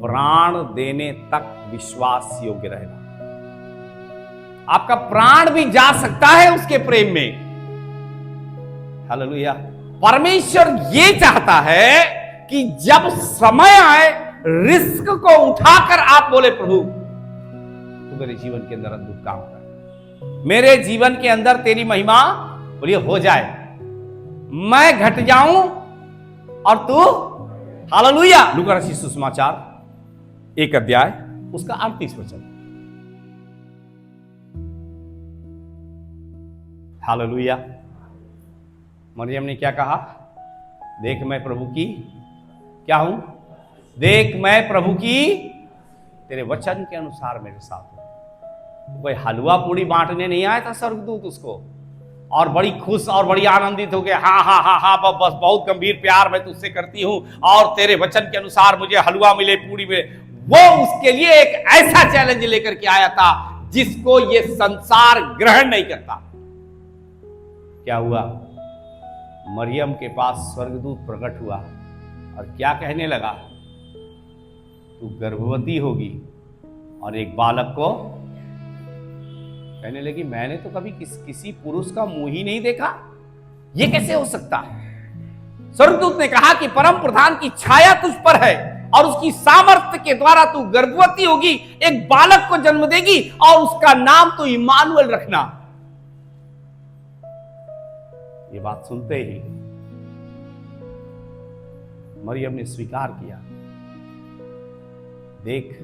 प्राण देने तक विश्वास योग्य रहना। आपका प्राण भी जा सकता है उसके प्रेम में। हालेलुया। परमेश्वर ये चाहता है कि जब समय आए, रिस्क को उठाकर आप बोले प्रभु तू मेरे जीवन के अंदर अद्भुत काम कर, मेरे जीवन के अंदर तेरी महिमा बोलिए हो जाए, मैं घट जाऊं और तू। हालेलुया। लूका रचित सुसमाचार 1 अध्याय उसका 38 वचन। हालेलुया। मरियम ने क्या कहा? देख मैं प्रभु की क्या हूं, देख मैं प्रभु की तेरे वचन के अनुसार मेरे साथ हूं। कोई हलवा पूड़ी बांटने नहीं आया था स्वर्गदूत उसको, और बड़ी खुश और बड़ी आनंदित हो गए, हाँ हाँ हाँ हाँ बस बहुत गंभीर प्यार मैं तुझसे करती हूं और तेरे वचन के अनुसार मुझे हलवा मिले, पूड़ी मिले। वो उसके लिए एक ऐसा चैलेंज लेकर के आया था जिसको ये संसार ग्रहण नहीं करता। क्या हुआ? मरियम के पास स्वर्गदूत प्रकट हुआ और क्या कहने लगा? तू गर्भवती होगी और एक बालक को। कहने लगी मैंने तो कभी किसी पुरुष का मुंह ही नहीं देखा, ये कैसे हो सकता है? स्वर्गदूत ने कहा कि परम प्रधान की छाया तुझ पर है और उसकी सामर्थ्य के द्वारा तू गर्भवती होगी, एक बालक को जन्म देगी और उसका नाम तो इमानुएल रखना। ये बात सुनते ही मरियम ने स्वीकार किया, देख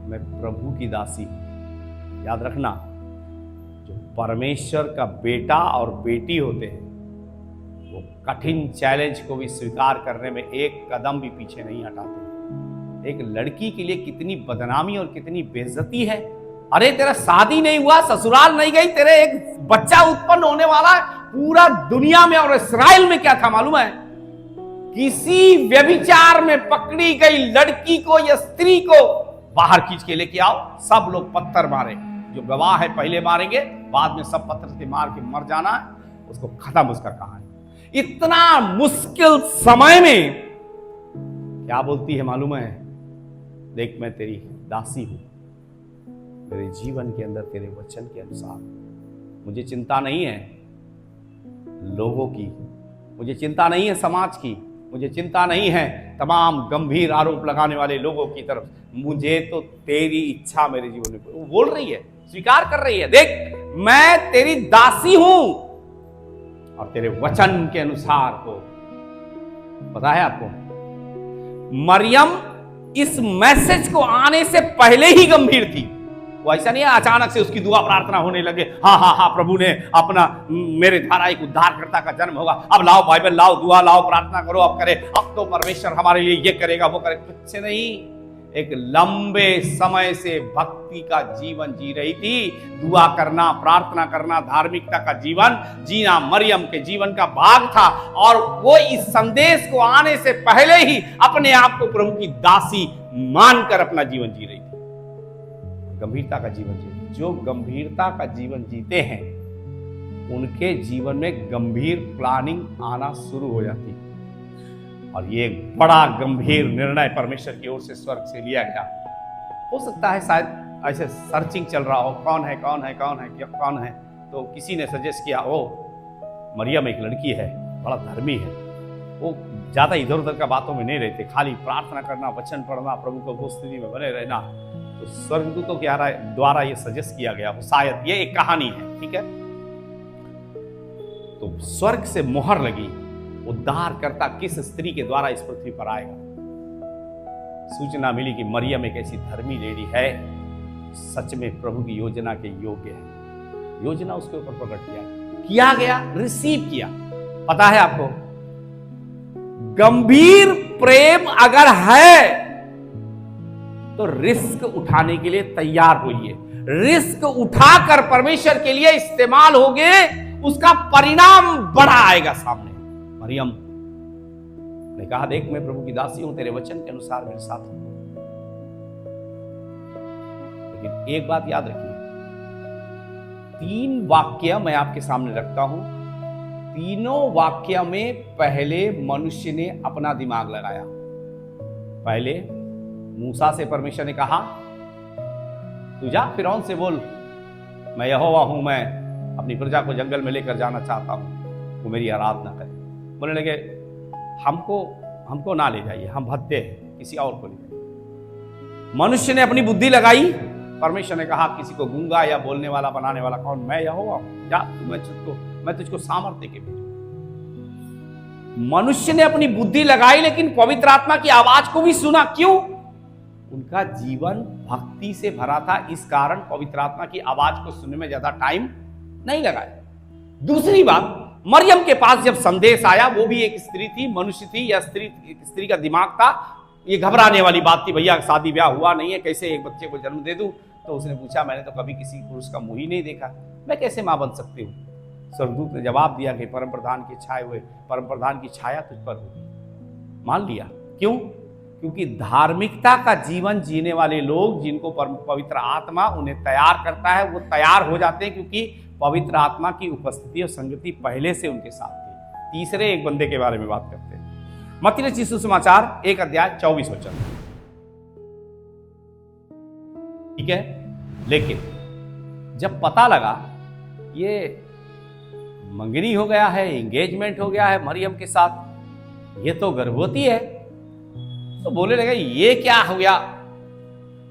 मैं प्रभु की दासी हूं। याद रखना, जो परमेश्वर का बेटा और बेटी होते हैं वो कठिन चैलेंज को भी स्वीकार करने में एक कदम भी पीछे नहीं हटाते। एक लड़की के लिए कितनी बदनामी और कितनी बेइज्जती है। अरे तेरा शादी नहीं हुआ, ससुराल नहीं गई, तेरे एक बच्चा उत्पन्न होने वाला है। पूरा दुनिया में और इस्राएल में क्या था मालूम है? किसी व्यभिचार में पकड़ी गई लड़की को या स्त्री को बाहर खींच के लेके आओ, सब लोग पत्थर मारे। जो गवाह है पहले मारेंगे, बाद में सब पत्थर से मार के मर जाना है, उसको खत्म उसका कहानी। इतना मुश्किल समय में क्या बोलती है मालूम है? देख मैं तेरी दासी हूं, मेरे जीवन के अंदर तेरे वचन के अनुसार मुझे चिंता नहीं है लोगों की, मुझे चिंता नहीं है समाज की, मुझे चिंता नहीं है तमाम गंभीर आरोप लगाने वाले लोगों की तरफ, मुझे तो तेरी इच्छा मेरे जीवन में। वो बोल रही है, स्वीकार कर रही है, देख मैं तेरी दासी हूं और तेरे वचन के अनुसार को। पता है आपको, मरियम इस मैसेज को आने से पहले ही गंभीर थी। वो ऐसा नहीं है अचानक से उसकी दुआ प्रार्थना होने लगे, हाँ हाँ हाँ प्रभु ने अपना मेरे द्वारा एक उद्धारकर्ता का जन्म होगा, अब लाओ बाइबल लाओ, दुआ लाओ, प्रार्थना करो, अब करे, अब तो परमेश्वर हमारे लिए ये करेगा वो करेगा। कुछ नहीं, एक लंबे समय से भक्ति का जीवन जी रही थी। दुआ करना, प्रार्थना करना, धार्मिकता का जीवन जीना मरियम के जीवन का भाग था। और वो इस संदेश को आने से पहले ही अपने आप को प्रभु की दासी मानकर अपना जीवन जी रही थी। गंभीरता का जीवन जीते, जो गंभीरता का जीवन जीते हैं उनके जीवन में गंभीर प्लानिंग आना शुरू हो जाती है। और ये एक बड़ा गंभीर निर्णय परमेश्वर की ओर से स्वर्ग से लिया गया। हो सकता है शायद ऐसे सर्चिंग चल रहा हो, कौन है कौन है कौन है कौन है, तो किसी ने सजेस्ट किया ओ मरियम एक लड़की है, बड़ा धर्मी है, वो ज्यादा इधर उधर का बातों में नहीं रहते, खाली प्रार्थना करना, वचन पढ़ना, प्रभु को उपस्थिति में बने रहना। तो स्वर्गदूतों के द्वारा ये सजेस्ट किया गया हो, शायद ये एक कहानी है, ठीक है। तो स्वर्ग से मोहर लगी, उद्धारकर्ता किस स्त्री के द्वारा इस पृथ्वी पर आएगा। सूचना मिली कि मरियम एक ऐसी धर्मी लेडी है, सच में प्रभु की योजना के योग्य है। योजना उसके ऊपर प्रकट किया गया, रिसीव किया। पता है आपको, गंभीर प्रेम अगर है तो रिस्क उठाने के लिए तैयार होइए। रिस्क उठाकर परमेश्वर के लिए इस्तेमाल होगे, उसका परिणाम बड़ा आएगा सामने। मरियम ने कहा, देख मैं प्रभु की दासी हूं, तेरे वचन के अनुसार मेरे साथ हो। लेकिन एक बात याद रखिए, 3 वाक्य मैं आपके सामने रखता हूं। तीनों वाक्य में पहले मनुष्य ने अपना दिमाग लगाया। पहले मूसा से परमेश्वर ने कहा, तू जा फिरौन से बोल, मैं यहोवा हूं, मैं अपनी प्रजा को जंगल में लेकर जाना चाहता हूं, वो मेरी आराधना करे। बोलने लगे, हमको ना ले जाइए, हम भद्दे हैं, किसी और को ले जाइए। मनुष्य ने अपनी बुद्धि लगाई, परमेश्वर ने कहा, किसी को गूंगा या बोलने वाला बनाने वाला कौन? मैं यहोवा हूं, जा मैं तुझको सामर्थ्य के भेजूं। मनुष्य ने अपनी बुद्धि लगाई, लेकिन पवित्र आत्मा की आवाज को भी सुना। क्यों? उनका जीवन भक्ति से भरा था, इस कारण पवित्र आत्मा की आवाज को सुनने में ज्यादा टाइम नहीं लगाया। दूसरी बात, मरियम के पास जब संदेश आया, वो भी एक स्त्री थी, मनुष्य थी, या स्त्री का दिमाग था। ये घबराने वाली बात थी, भैया शादी ब्याह हुआ नहीं है, कैसे एक बच्चे को जन्म दे दूं? तो उसने पूछा, मैंने तो कभी किसी पुरुष का मुंह ही नहीं देखा, मैं कैसे मां बन सकती हूँ? स्वर्गदूत ने जवाब दिया कि परम प्रधान की छाए हुए परम प्रधान की छाया तुझ पर होगी। मान लिया। क्यों? क्योंकि धार्मिकता का जीवन जीने वाले लोग, जिनको पवित्र आत्मा उन्हें तैयार करता है, वो तैयार हो जाते हैं, क्योंकि पवित्र आत्मा की उपस्थिति और संगति पहले से उनके साथ थी। तीसरे एक बंदे के बारे में बात करते हैं। मत्ती रचित सुसमाचार 1 अध्याय 24 वचन, ठीक है। लेकिन जब पता लगा ये मंगनी हो गया है, एंगेजमेंट हो गया है मरियम के साथ, ये तो गर्भवती है, तो बोले लगे ये क्या हो गया।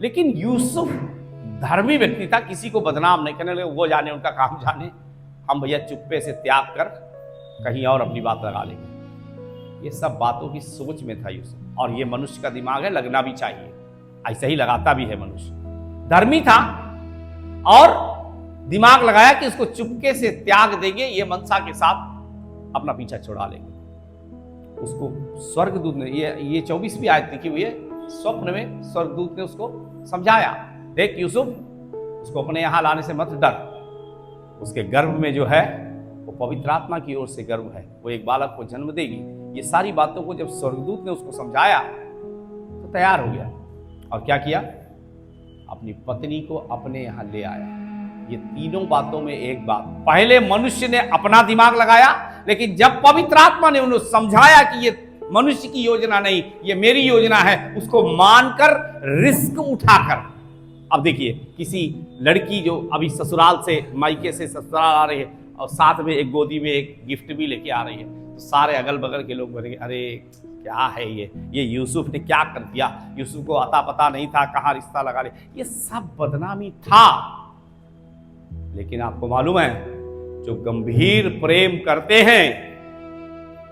लेकिन यूसुफ धर्मी व्यक्ति था, किसी को बदनाम नहीं करने लगे, वो जाने उनका काम जाने, हम भैया चुप्पे से त्याग कर कहीं और अपनी बात लगा लेंगे। ये सब बातों की सोच में था यूसुफ। और ये मनुष्य का दिमाग है, लगना भी चाहिए, ऐसा ही लगाता भी है मनुष्य। धर्मी था और दिमाग लगाया कि उसको चुपके से त्याग देंगे, ये मनसा के साथ अपना पीछा छुड़ा लेंगे। उसको स्वर्गदूत ने, ये 24वीं आयत लिखी हुई है, स्वप्न में स्वर्गदूत ने उसको समझाया, देख यूसुफ, उसको अपने यहां लाने से मत डर, उसके गर्भ में जो है वो पवित्र आत्मा की ओर से गर्भ है, वो एक बालक को जन्म देगी। ये सारी बातों को जब स्वर्गदूत ने उसको समझाया तो तैयार हो गया, और क्या किया, अपनी पत्नी को अपने यहां ले आया। ये तीनों बातों में एक बात, पहले मनुष्य ने अपना दिमाग लगाया, लेकिन जब पवित्र आत्मा ने उन्हें समझाया कि ये मनुष्य की योजना नहीं, ये मेरी योजना है, उसको मानकर रिस्क उठाकर। अब देखिए, किसी लड़की जो अभी ससुराल से, मायके से ससुराल आ रही है और साथ में एक गोदी में एक गिफ्ट भी लेके आ रही है, तो सारे अगल बगल के लोग बोलेंगे, अरे क्या है ये यूसुफ ने क्या कर दिया, यूसुफ को अता पता नहीं था, कहाँ रिश्ता लगा ले, ये सब बदनामी था। लेकिन आपको मालूम है, जो गंभीर प्रेम करते हैं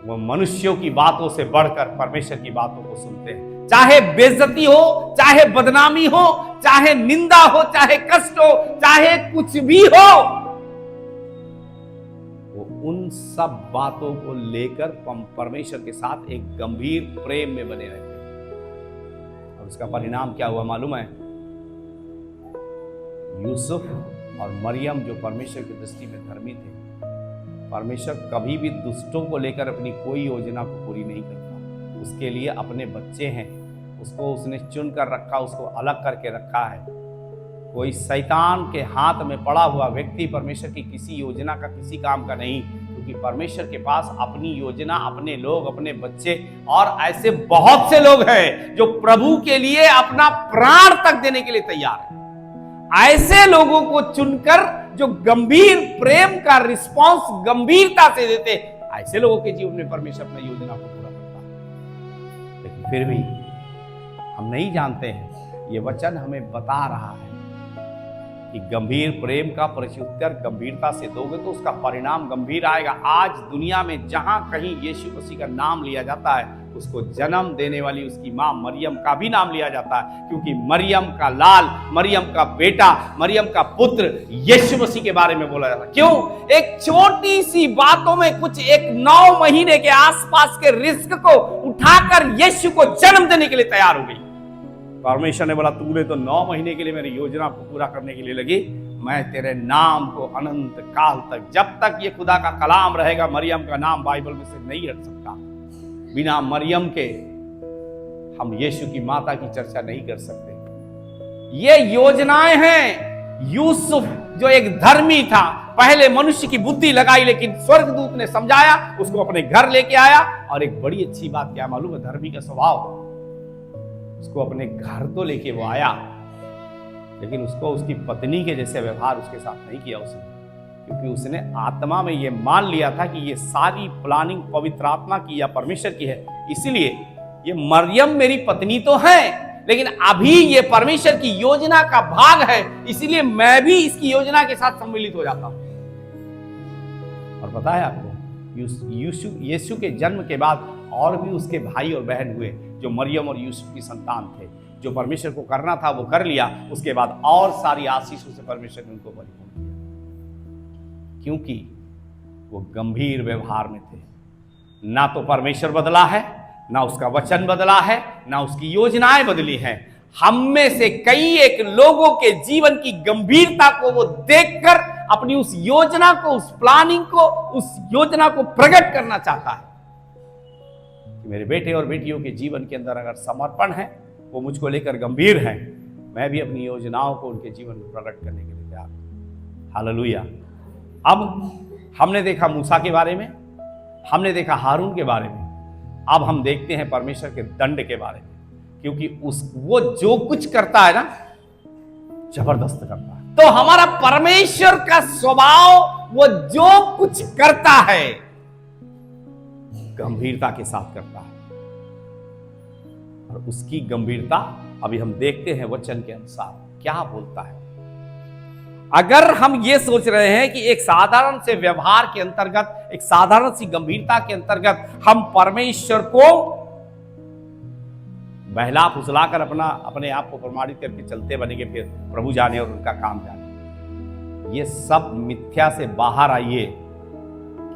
वो मनुष्यों की बातों से बढ़कर परमेश्वर की बातों को सुनते हैं। चाहे बेइज्जती हो, चाहे बदनामी हो, चाहे निंदा हो, चाहे कष्ट हो, चाहे कुछ भी हो, वो उन सब बातों को लेकर परमेश्वर के साथ एक गंभीर प्रेम में बने रहते हैं। और उसका परिणाम क्या हुआ मालूम है, यूसुफ और मरियम जो परमेश्वर की दृष्टि में धर्मी थे, परमेश्वर कभी भी दुष्टों को लेकर अपनी कोई योजना को पूरी नहीं करता। उसके लिए अपने बच्चे हैं, उसको उसने चुन कर रखा, उसको अलग करके रखा है। कोई शैतान के हाथ में पड़ा हुआ व्यक्ति परमेश्वर की किसी योजना का, किसी काम का नहीं, क्योंकि परमेश्वर के पास अपनी योजना, अपने लोग, अपने बच्चे, और ऐसे बहुत से लोग हैं जो प्रभु के लिए अपना प्राण तक देने के लिए तैयार है। ऐसे लोगों को चुनकर जो गंभीर प्रेम का रिस्पांस गंभीरता से देते, ऐसे लोगों के जीवन में परमेश्वर अपनी योजना को पूरा करता है। लेकिन फिर भी हम नहीं जानते हैं, ये वचन हमें बता रहा है कि गंभीर प्रेम का प्रत्युत्तर गंभीरता से दोगे तो उसका परिणाम गंभीर आएगा। आज दुनिया में जहां कहीं यीशु मसीह का नाम लिया जाता है, उसको जन्म देने वाली उसकी मां मरियम का भी नाम लिया जाता है, क्योंकि मरियम का लाल, मरियम का बेटा, मरियम का पुत्र यीशु मसीह के बारे में बोला जाता है। क्यों? एक छोटी सी बातों में, कुछ एक 9 महीने के आसपास के रिस्क को उठाकर यीशु को जन्म देने के लिए तैयार हो गई। परमेश्वर ने बोला, तूने तो 9 महीने के लिए मेरी योजना को पूरा करने के लिए लगी, मैं तेरे नाम को अनंत काल तक, जब तक ये खुदा का कलाम रहेगा, मरियम का नाम बाइबल में से नहीं हट सकता। बिना मरियम के हम यीशु की माता की चर्चा नहीं कर सकते। ये योजनाएं हैं। यूसुफ जो एक धर्मी था, पहले मनुष्य की बुद्धि लगाई, लेकिन स्वर्गदूत ने समझाया, उसको अपने घर लेके आया। और एक बड़ी अच्छी बात क्या मालूम है, धर्मी का स्वभाव, उसको अपने घर तो लेके वो आया, लेकिन उसको उसकी पत्नी के जैसे व्यवहार उसके साथ नहीं किया उसने, क्योंकि उसने आत्मा में ये मान लिया था कि ये सारी प्लानिंग पवित्र आत्मा की या परमेश्वर की है। इसलिए ये मरियम मेरी पत्नी तो है, लेकिन अभी ये परमेश्वर की योजना का भाग है, इसलिए मैं भी इसकी योजना के साथ सम्मिलित हो जाता हूं। और पता है आपको, यीशु के जन्म के बाद और भी उसके भाई और बहन हुए, जो मरियम और यूसुफ की संतान थे। जो परमेश्वर को करना था वो कर लिया, उसके बाद और सारी आशीषों से परमेश्वर ने उनको परिपूर्ण किया, क्योंकि वो गंभीर व्यवहार में थे। ना तो परमेश्वर बदला है, ना उसका वचन बदला है, ना उसकी योजनाएं बदली हैं। हम में से कई एक लोगों के जीवन की गंभीरता को वो देखकर अपनी उस योजना को, उस प्लानिंग को, उस योजना को प्रकट करना चाहता है कि मेरे बेटे और बेटियों के जीवन के अंदर अगर समर्पण है, वो मुझको लेकर गंभीर है, मैं भी अपनी योजनाओं को उनके जीवन में प्रकट करने के लिए तैयार हूं। हालेलुया। अब हमने देखा मूसा के बारे में, हमने देखा हारून के बारे में, अब हम देखते हैं परमेश्वर के दंड के बारे में, क्योंकि वो जो कुछ करता है ना, जबरदस्त करता है। तो हमारा परमेश्वर का स्वभाव, वो जो कुछ करता है गंभीरता के साथ करता है, और उसकी गंभीरता अभी हम देखते हैं वचन के अनुसार क्या बोलता है। अगर हम ये सोच रहे हैं कि एक साधारण से व्यवहार के अंतर्गत, एक साधारण सी गंभीरता के अंतर्गत हम परमेश्वर को बहला फुसलाकर अपने आप को प्रमाणित करके चलते बनेंगे, फिर प्रभु जाने और उनका काम जाने। ये सब मिथ्या से बाहर आइए,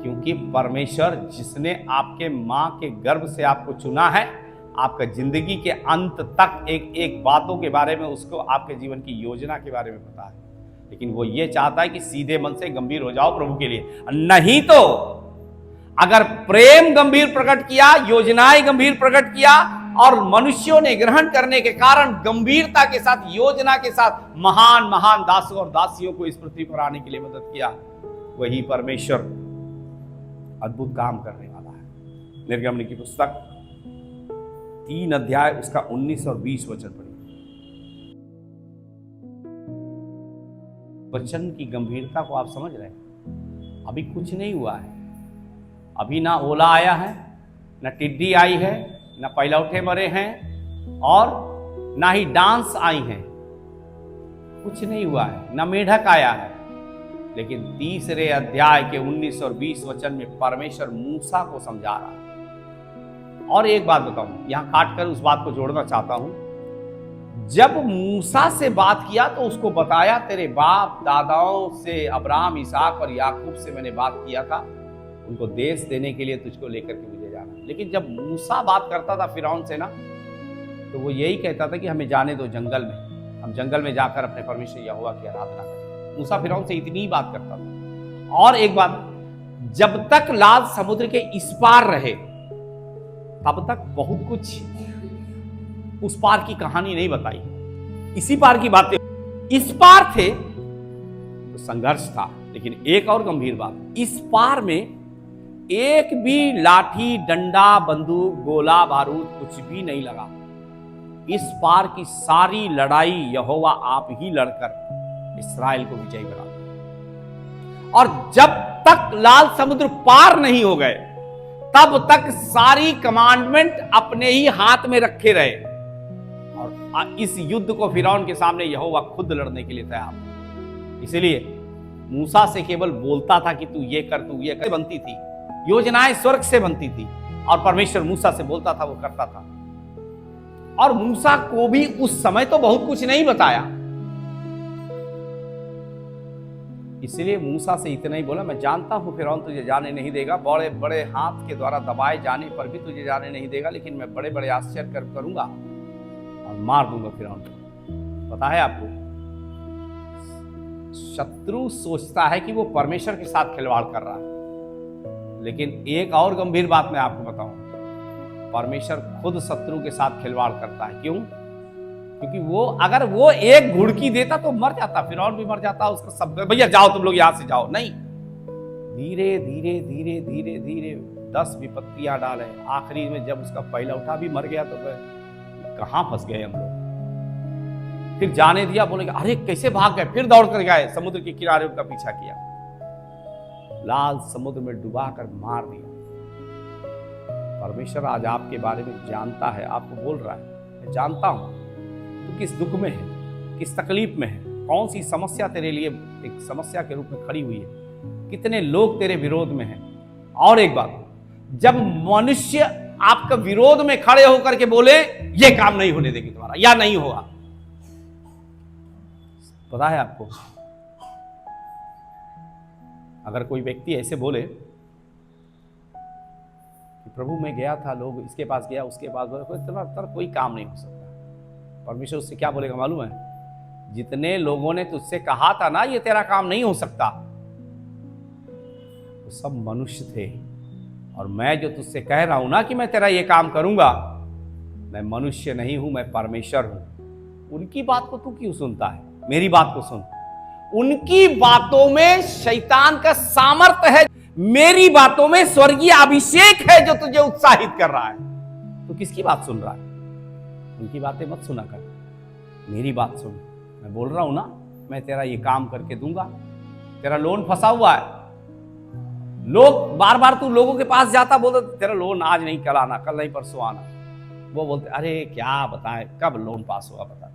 क्योंकि परमेश्वर जिसने आपके मां के गर्भ से आपको चुना है, आपका जिंदगी के अंत तक एक एक बातों के बारे में उसको आपके जीवन की योजना के बारे में पता है। लेकिन वो ये चाहता है कि सीधे मन से गंभीर हो जाओ प्रभु के लिए। नहीं तो अगर प्रेम गंभीर प्रकट किया, योजनाएं गंभीर प्रकट किया और मनुष्यों ने ग्रहण करने के कारण गंभीरता के साथ, योजना के साथ महान महान दासों और दासियों को इस पृथ्वी पर आने के लिए मदद किया, वही परमेश्वर अद्भुत काम करने वाला है। निर्गमन की पुस्तक 3 अध्याय उसका 19 और 20 वचन पढ़िए। वचन की गंभीरता को आप समझ रहे हैं? अभी कुछ नहीं हुआ है, अभी ना ओला आया है, ना टिड्डी आई है, ना पैलौठे मरे हैं और ना ही डांस आई हैं, कुछ नहीं हुआ है, ना मेढक आया है। लेकिन तीसरे अध्याय के 19 और 20 वचन में परमेश्वर मूसा को समझा रहा है। और एक बात बताऊं, यहां काट कर उस बात को जोड़ना चाहता हूं। जब मूसा से बात किया तो उसको बताया, तेरे बाप दादाओं से अब्राहम, इसहाक और याकूब से मैंने बात किया था, उनको देश देने के लिए तुझको लेकर के मुझे जाना। लेकिन जब मूसा बात करता था फिरौन से ना, तो वो यही कहता था कि हमें जाने दो जंगल में, हम जंगल में जाकर अपने परमेश्वर यहोवा की आराधना करें। मूसा फिरौन से इतनी ही बात करता था। और एक बात, जब तक लाल समुद्र के इस पार रहे तब तक बहुत कुछ उस पार की कहानी नहीं बताई, इसी पार की बातें। इस पार थे तो संघर्ष था, लेकिन एक और गंभीर बात, इस पार में एक भी लाठी, डंडा, बंदूक, गोला बारूद कुछ भी नहीं लगा। इस पार की सारी लड़ाई यहोवा आप ही लड़कर इस्राएल को विजयी बना दिया। और जब तक लाल समुद्र पार नहीं हो गए तब तक सारी कमांडमेंट अपने ही हाथ में रखे रहे। और इस युद्ध को फिरौन के सामने यहोवा खुद लड़ने के लिए तैयार। इसलिए मूसा से केवल बोलता था कि तू ये कर, तू ये कर, बनती थी योजनाएं, स्वर्ग से बनती थी और परमेश्वर मूसा से बोलता था, वो करता था। और मूसा को भी उस समय तो बहुत कुछ नहीं बताया, इसलिए मूसा से इतना ही बोला, मैं जानता हूं फिरौन तुझे जाने नहीं देगा, बड़े बड़े हाथ के द्वारा दबाए जाने पर भी तुझे जाने नहीं देगा, लेकिन मैं बड़े बड़े आश्चर्य करूंगा और मार दूंगा फिरौन को। पता है आपको, शत्रु सोचता है कि वो परमेश्वर के साथ खिलवाड़ कर रहा है, लेकिन एक और गंभीर बात मैं आपको बताऊं, परमेश्वर खुद शत्रु के साथ खिलवाड़ करता है। क्यों? क्योंकि वो अगर वो एक घुड़की देता तो मर जाता, फिरौन भी मर जाता, उसका सब, भैया जाओ तुम लोग यहां से जाओ, नहीं, धीरे धीरे धीरे धीरे धीरे 10 विपत्तियां डाले। आखिरी में जब उसका पैलौठा भी मर गया तो कहां फंस गए हम लोग। फिर जाने दिया, बोले अरे कैसे भाग गए, फिर दौड़ कर गए समुद्र के किनारे, उनका पीछा किया, लाल समुद्र में डुबाकर मार दिया। परमेश्वर आज आपके बारे में जानता है, आपको बोल रहा है, मैं जानता हूं तू किस दुख में है, किस तकलीफ में है, कौन सी समस्या तेरे लिए एक समस्या के रूप में खड़ी हुई है, कितने लोग तेरे विरोध में हैं। और एक बात, जब मनुष्य आपका विरोध में खड़े होकर के बोले ये काम नहीं होने देगी तुम्हारा, या नहीं होगा, पता है आपको, अगर कोई व्यक्ति ऐसे बोले कि प्रभु मैं गया था, लोग इसके पास गया, उसके पास गया, कोई काम नहीं हो सकता, परमेश्वर उससे क्या बोलेगा मालूम है? जितने लोगों ने तुझसे कहा था ना ये तेरा काम नहीं हो सकता, वो सब मनुष्य थे, और मैं जो तुझसे कह रहा हूं ना कि मैं तेरा ये काम करूंगा, मैं मनुष्य नहीं हूं, मैं परमेश्वर हूं। उनकी बात को तू क्यों सुनता है? मेरी बात को सुन। उनकी बातों में शैतान का सामर्थ्य है, मेरी बातों में स्वर्गीय अभिषेक है जो तुझे उत्साहित कर रहा है। तो किसकी बात सुन रहा है? उनकी बातें मत सुना कर, मेरी बात सुन। मैं बोल रहा हूं ना, मैं तेरा ये काम करके दूंगा, तेरा लोन फंसा हुआ है। लोग बार बार तू लोगों के पास जाता, बोलते तेरा लोन आज नहीं, कल आना, कल नहीं परसों आना। वो बोलते अरे क्या बताएं कब लोन पास होगा बता।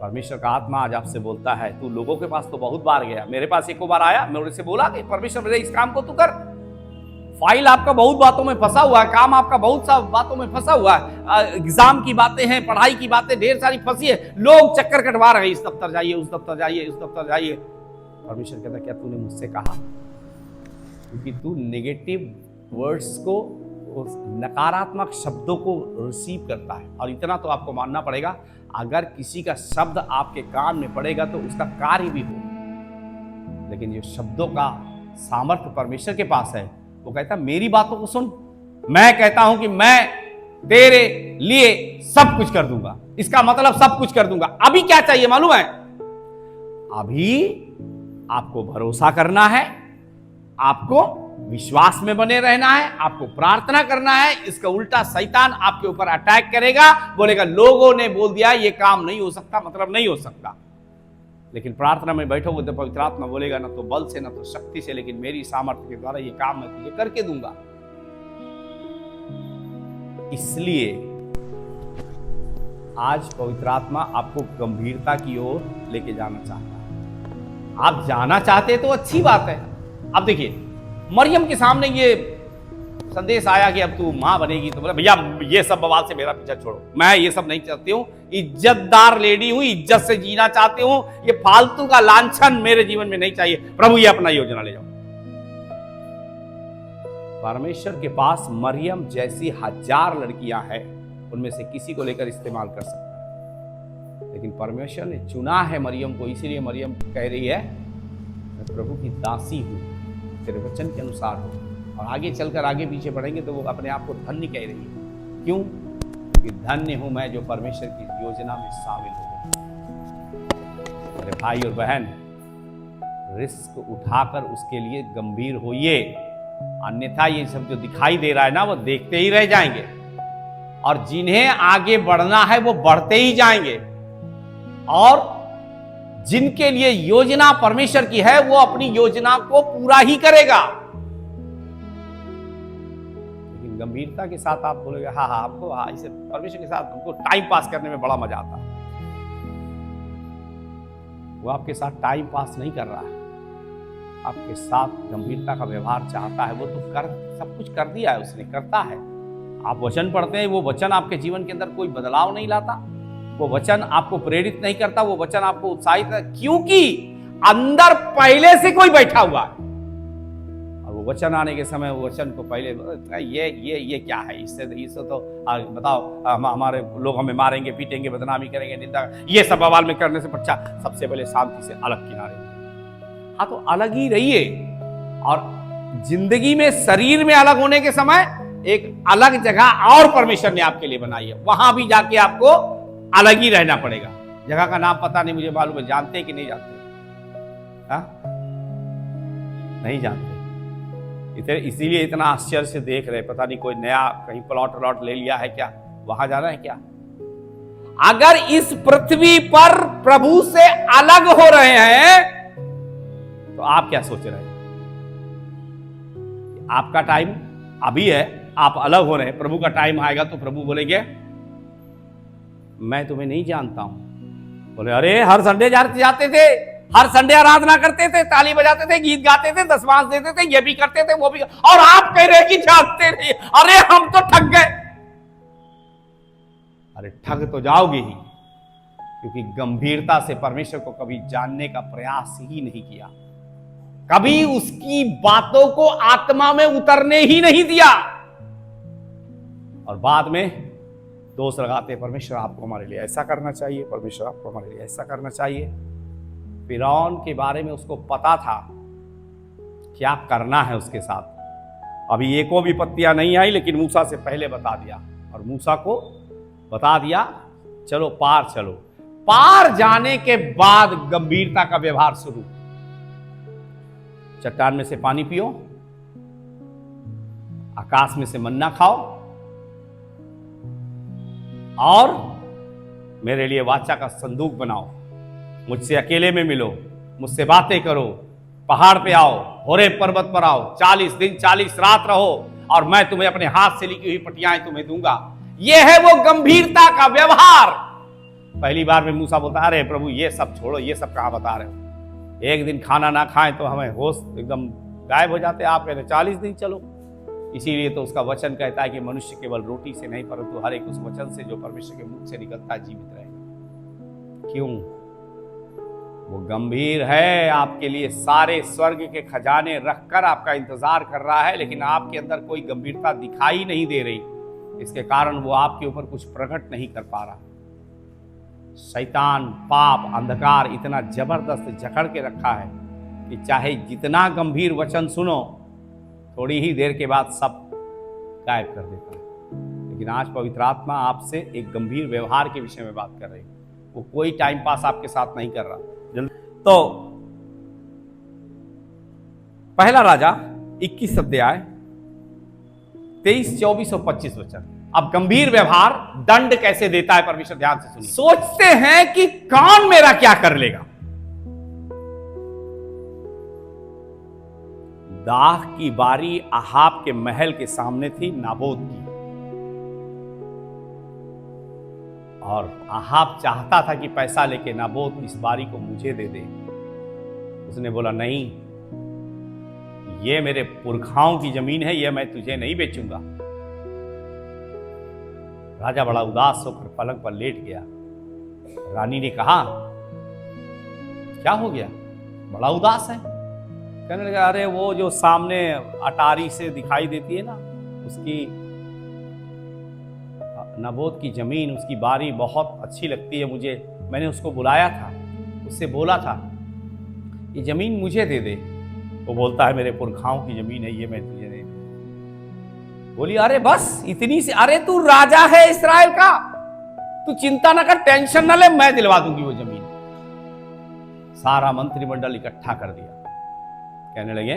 परमेश्वर का आत्मा आज आपसे बोलता है, तू लोगों के पास तो बहुत बार गया, मेरे पास एक बार आया, मेरे से बोला कि परमेश्वर मेरे इस काम को तू कर, फाइल आपका बहुत बातों में फंसा हुआ है, काम आपका बहुत सा बातों में फंसा हुआ है, एग्जाम की बातें हैं, पढ़ाई की बातें ढेर सारी फंसी है, लोग चक्कर कटवा रहे हैं, इस दफ्तर जाइए, उस दफ्तर जाइए, इस दफ्तर जाइए। परमेश्वर कहता क्या तूने मुझसे कहा? क्योंकि तू नेगेटिव वर्ड्स को, नकारात्मक शब्दों को रिसीव करता है। और इतना तो आपको मानना पड़ेगा, अगर किसी का शब्द आपके कान में पड़ेगा तो उसका कार्य भी हो, लेकिन ये शब्दों का सामर्थ्य परमेश्वर के पास है। वो कहता मेरी बातों को सुन, मैं कहता हूं कि मैं तेरे लिए सब कुछ कर दूंगा। इसका मतलब सब कुछ कर दूंगा। अभी क्या चाहिए मालूम है? अभी आपको भरोसा करना है, आपको विश्वास में बने रहना है, आपको प्रार्थना करना है। इसका उल्टा शैतान आपके ऊपर अटैक करेगा, बोलेगा लोगों ने बोल दिया ये काम नहीं हो सकता, मतलब नहीं हो सकता। लेकिन प्रार्थना में बैठोगे तो पवित्र आत्मा बोलेगा ना तो बल से ना तो शक्ति से, लेकिन मेरी सामर्थ्य के द्वारा ये काम मैं तुझे करके दूंगा। इसलिए आज पवित्र आत्मा आपको गंभीरता की ओर लेके जाना चाहता है। आप जाना चाहते तो अच्छी बात है। अब देखिए, मरियम के सामने ये संदेश आया कि अब तू मां बनेगी, तो बोला भैया ये सब बवाल से मेरा पीछा छोड़ो, मैं ये सब नहीं चाहती हूं, इज्जतदार लेडी हूं, इज्जत से जीना चाहती हूं, ये फालतू का लांछन मेरे जीवन में नहीं चाहिए। प्रभु ये अपना योजना ले जाओ। परमेश्वर के पास मरियम जैसी 1000 लड़कियां हैं, उनमें से किसी को लेकर इस्तेमाल कर सकता है, लेकिन परमेश्वर ने चुना है मरियम को। इसीलिए मरियम कह रही है मैं प्रभु की दासी हूं, तेरे वचन के अनुसार हो। और आगे चलकर आगे पीछे बढ़ेंगे तो वो अपने आप को धन्य कह रही है। क्यों? क्योंकि धन्य हूं मैं जो परमेश्वर की योजना में शामिल हो गई। मेरे भाई और बहन, रिस्क उठाकर उसके लिए गंभीर होइए, अन्यथा ये सब जो दिखाई दे रहा है ना वो देखते ही रह जाएंगे, और जिन्हें आगे बढ़ना है वो बढ़ते ही जाएंगे, और जिनके लिए योजना परमेश्वर की है वो अपनी योजना को पूरा ही करेगा। लेकिन गंभीरता के साथ आप बोलोगे हाँ हमको इसे परमेश्वर के साथ हमको टाइम पास करने में बड़ा मजा आता है, वो आपके साथ टाइम पास नहीं कर रहा है, आपके साथ गंभीरता का व्यवहार चाहता है। वो तो सब कुछ कर दिया है उसने, करता है। आप वचन पढ़ते हैं, वो वचन आपके जीवन के अंदर कोई बदलाव नहीं लाता, वो वचन आपको प्रेरित नहीं करता, वो वचन आपको उत्साहित है, क्योंकि अंदर पहले से कोई बैठा हुआ है। और वो वचन आने के समय वो वचन को पहले ये क्या है, इससे तो बताओ हमारे लोग हमें मारेंगे, पीटेंगे, बदनामी करेंगे, निंदा, ये सब बवाल में करने से अच्छा सबसे पहले शांति से अलग किनारे। हाँ तो अलग ही रहिए, और जिंदगी में शरीर में अलग होने के समय एक अलग जगह और परमेश्वर ने आपके लिए बनाई है, वहां भी जाके आपको अलग ही रहना पड़ेगा। जगह का नाम पता नहीं, मुझे मालूम है, जानते कि नहीं जानते? नहीं जानते, इसीलिए इतना आश्चर्य से देख रहे, पता नहीं कोई नया कहीं प्लॉट ले लिया है क्या, वहां जाना है क्या? अगर इस पृथ्वी पर प्रभु से अलग हो रहे हैं तो आप क्या सोच रहे हैं? आपका टाइम अभी है, आप अलग हो रहे हैं, प्रभु का टाइम आएगा तो प्रभु बोलेंगे मैं तुम्हें नहीं जानता हूं। बोले अरे हर संडे जाते थे, हर संडे आराधना करते थे, ताली बजाते थे, गीत गाते थे, दशमांश देते थे, ये भी करते थे, वो भी, और आप कह रहे कि जानते नहीं। अरे हम तो ठग गए। अरे ठग तो जाओगे ही, क्योंकि गंभीरता से परमेश्वर को कभी जानने का प्रयास ही नहीं किया, कभी उसकी बातों को आत्मा में उतरने ही नहीं दिया, और बाद में दोष लगाते परमेश्वर आपको हमारे लिए ऐसा करना चाहिए, परमेश्वर आपको हमारे लिए ऐसा करना चाहिए। फिरौन के बारे में उसको पता था क्या करना है उसके साथ। अभी एको भी पत्तियां नहीं आई, लेकिन मूसा से पहले बता दिया, और मूसा को बता दिया चलो पार चलो। पार जाने के बाद गंभीरता का व्यवहार शुरू। चट्टान में से पानी पियो, आकाश में से मन्ना खाओ, और मेरे लिए वाचा का संदूक बनाओ, मुझसे अकेले में मिलो, मुझसे बातें करो, पहाड़ पे आओ, होरेब पर्वत पर आओ, 40 दिन 40 रात रहो, और मैं तुम्हें अपने हाथ से लिखी हुई पटियाएं तुम्हें दूंगा। यह है वो गंभीरता का व्यवहार। पहली बार में मूसा बोलता अरे प्रभु ये सब छोड़ो, ये सब कहां बता रहे हो, एक दिन खाना ना खाएं तो हमें होश एकदम गायब हो जाते, आप कहते 40 दिन चलो। इसीलिए तो उसका वचन कहता है कि मनुष्य केवल रोटी से नहीं परंतु हर एक उस वचन से जो परमेश्वर के मुख से निकलता है जीवित रहेगा। क्यों? वो गंभीर है, आपके लिए सारे स्वर्ग के खजाने रखकर आपका इंतजार कर रहा है, लेकिन आपके अंदर कोई गंभीरता दिखाई नहीं दे रही। इसके कारण वो आपके ऊपर कुछ प्रकट नहीं कर पा रहा। शैतान, पाप, अंधकार इतना जबरदस्त जकड़ के रखा है कि चाहे जितना गंभीर वचन सुनो, थोड़ी ही देर के बाद सब गायब कर देता है। लेकिन आज पवित्र आत्मा आपसे एक गंभीर व्यवहार के विषय में बात कर रही है। वो कोई टाइम पास आपके साथ नहीं कर रहा। तो पहला राजा 21 अध्याय 23, 24 और 25 वचन। अब गंभीर व्यवहार दंड कैसे देता है परमेश्वर, ध्यान से सुनिए। सोचते हैं कि कौन मेरा क्या कर लेगा। दाख की बारी अहाब के महल के सामने थी, नाबोत की, और अहाब चाहता था कि पैसा लेके नाबोत इस बारी को मुझे दे दे। उसने बोला नहीं, ये मेरे पुरखाओं की जमीन है, ये मैं तुझे नहीं बेचूंगा। राजा बड़ा उदास होकर पलंग पर लेट गया। रानी ने कहा क्या हो गया, बड़ा उदास है? कहने लगा अरे वो जो सामने अटारी से दिखाई देती है ना, उसकी नाबोत की जमीन, उसकी बारी बहुत अच्छी लगती है मुझे। मैंने उसको बुलाया था, उससे बोला था ये जमीन मुझे दे दे। वो बोलता है मेरे पुरखाओं की जमीन है, ये मैं तुझे नहीं दूं। बोली अरे बस इतनी सी, अरे तू राजा है इस्राएल का, तू चिंता ना कर, टेंशन ना ले, मैं दिलवा दूंगी वो जमीन। सारा मंत्रिमंडल इकट्ठा कर दिया। कहने लगे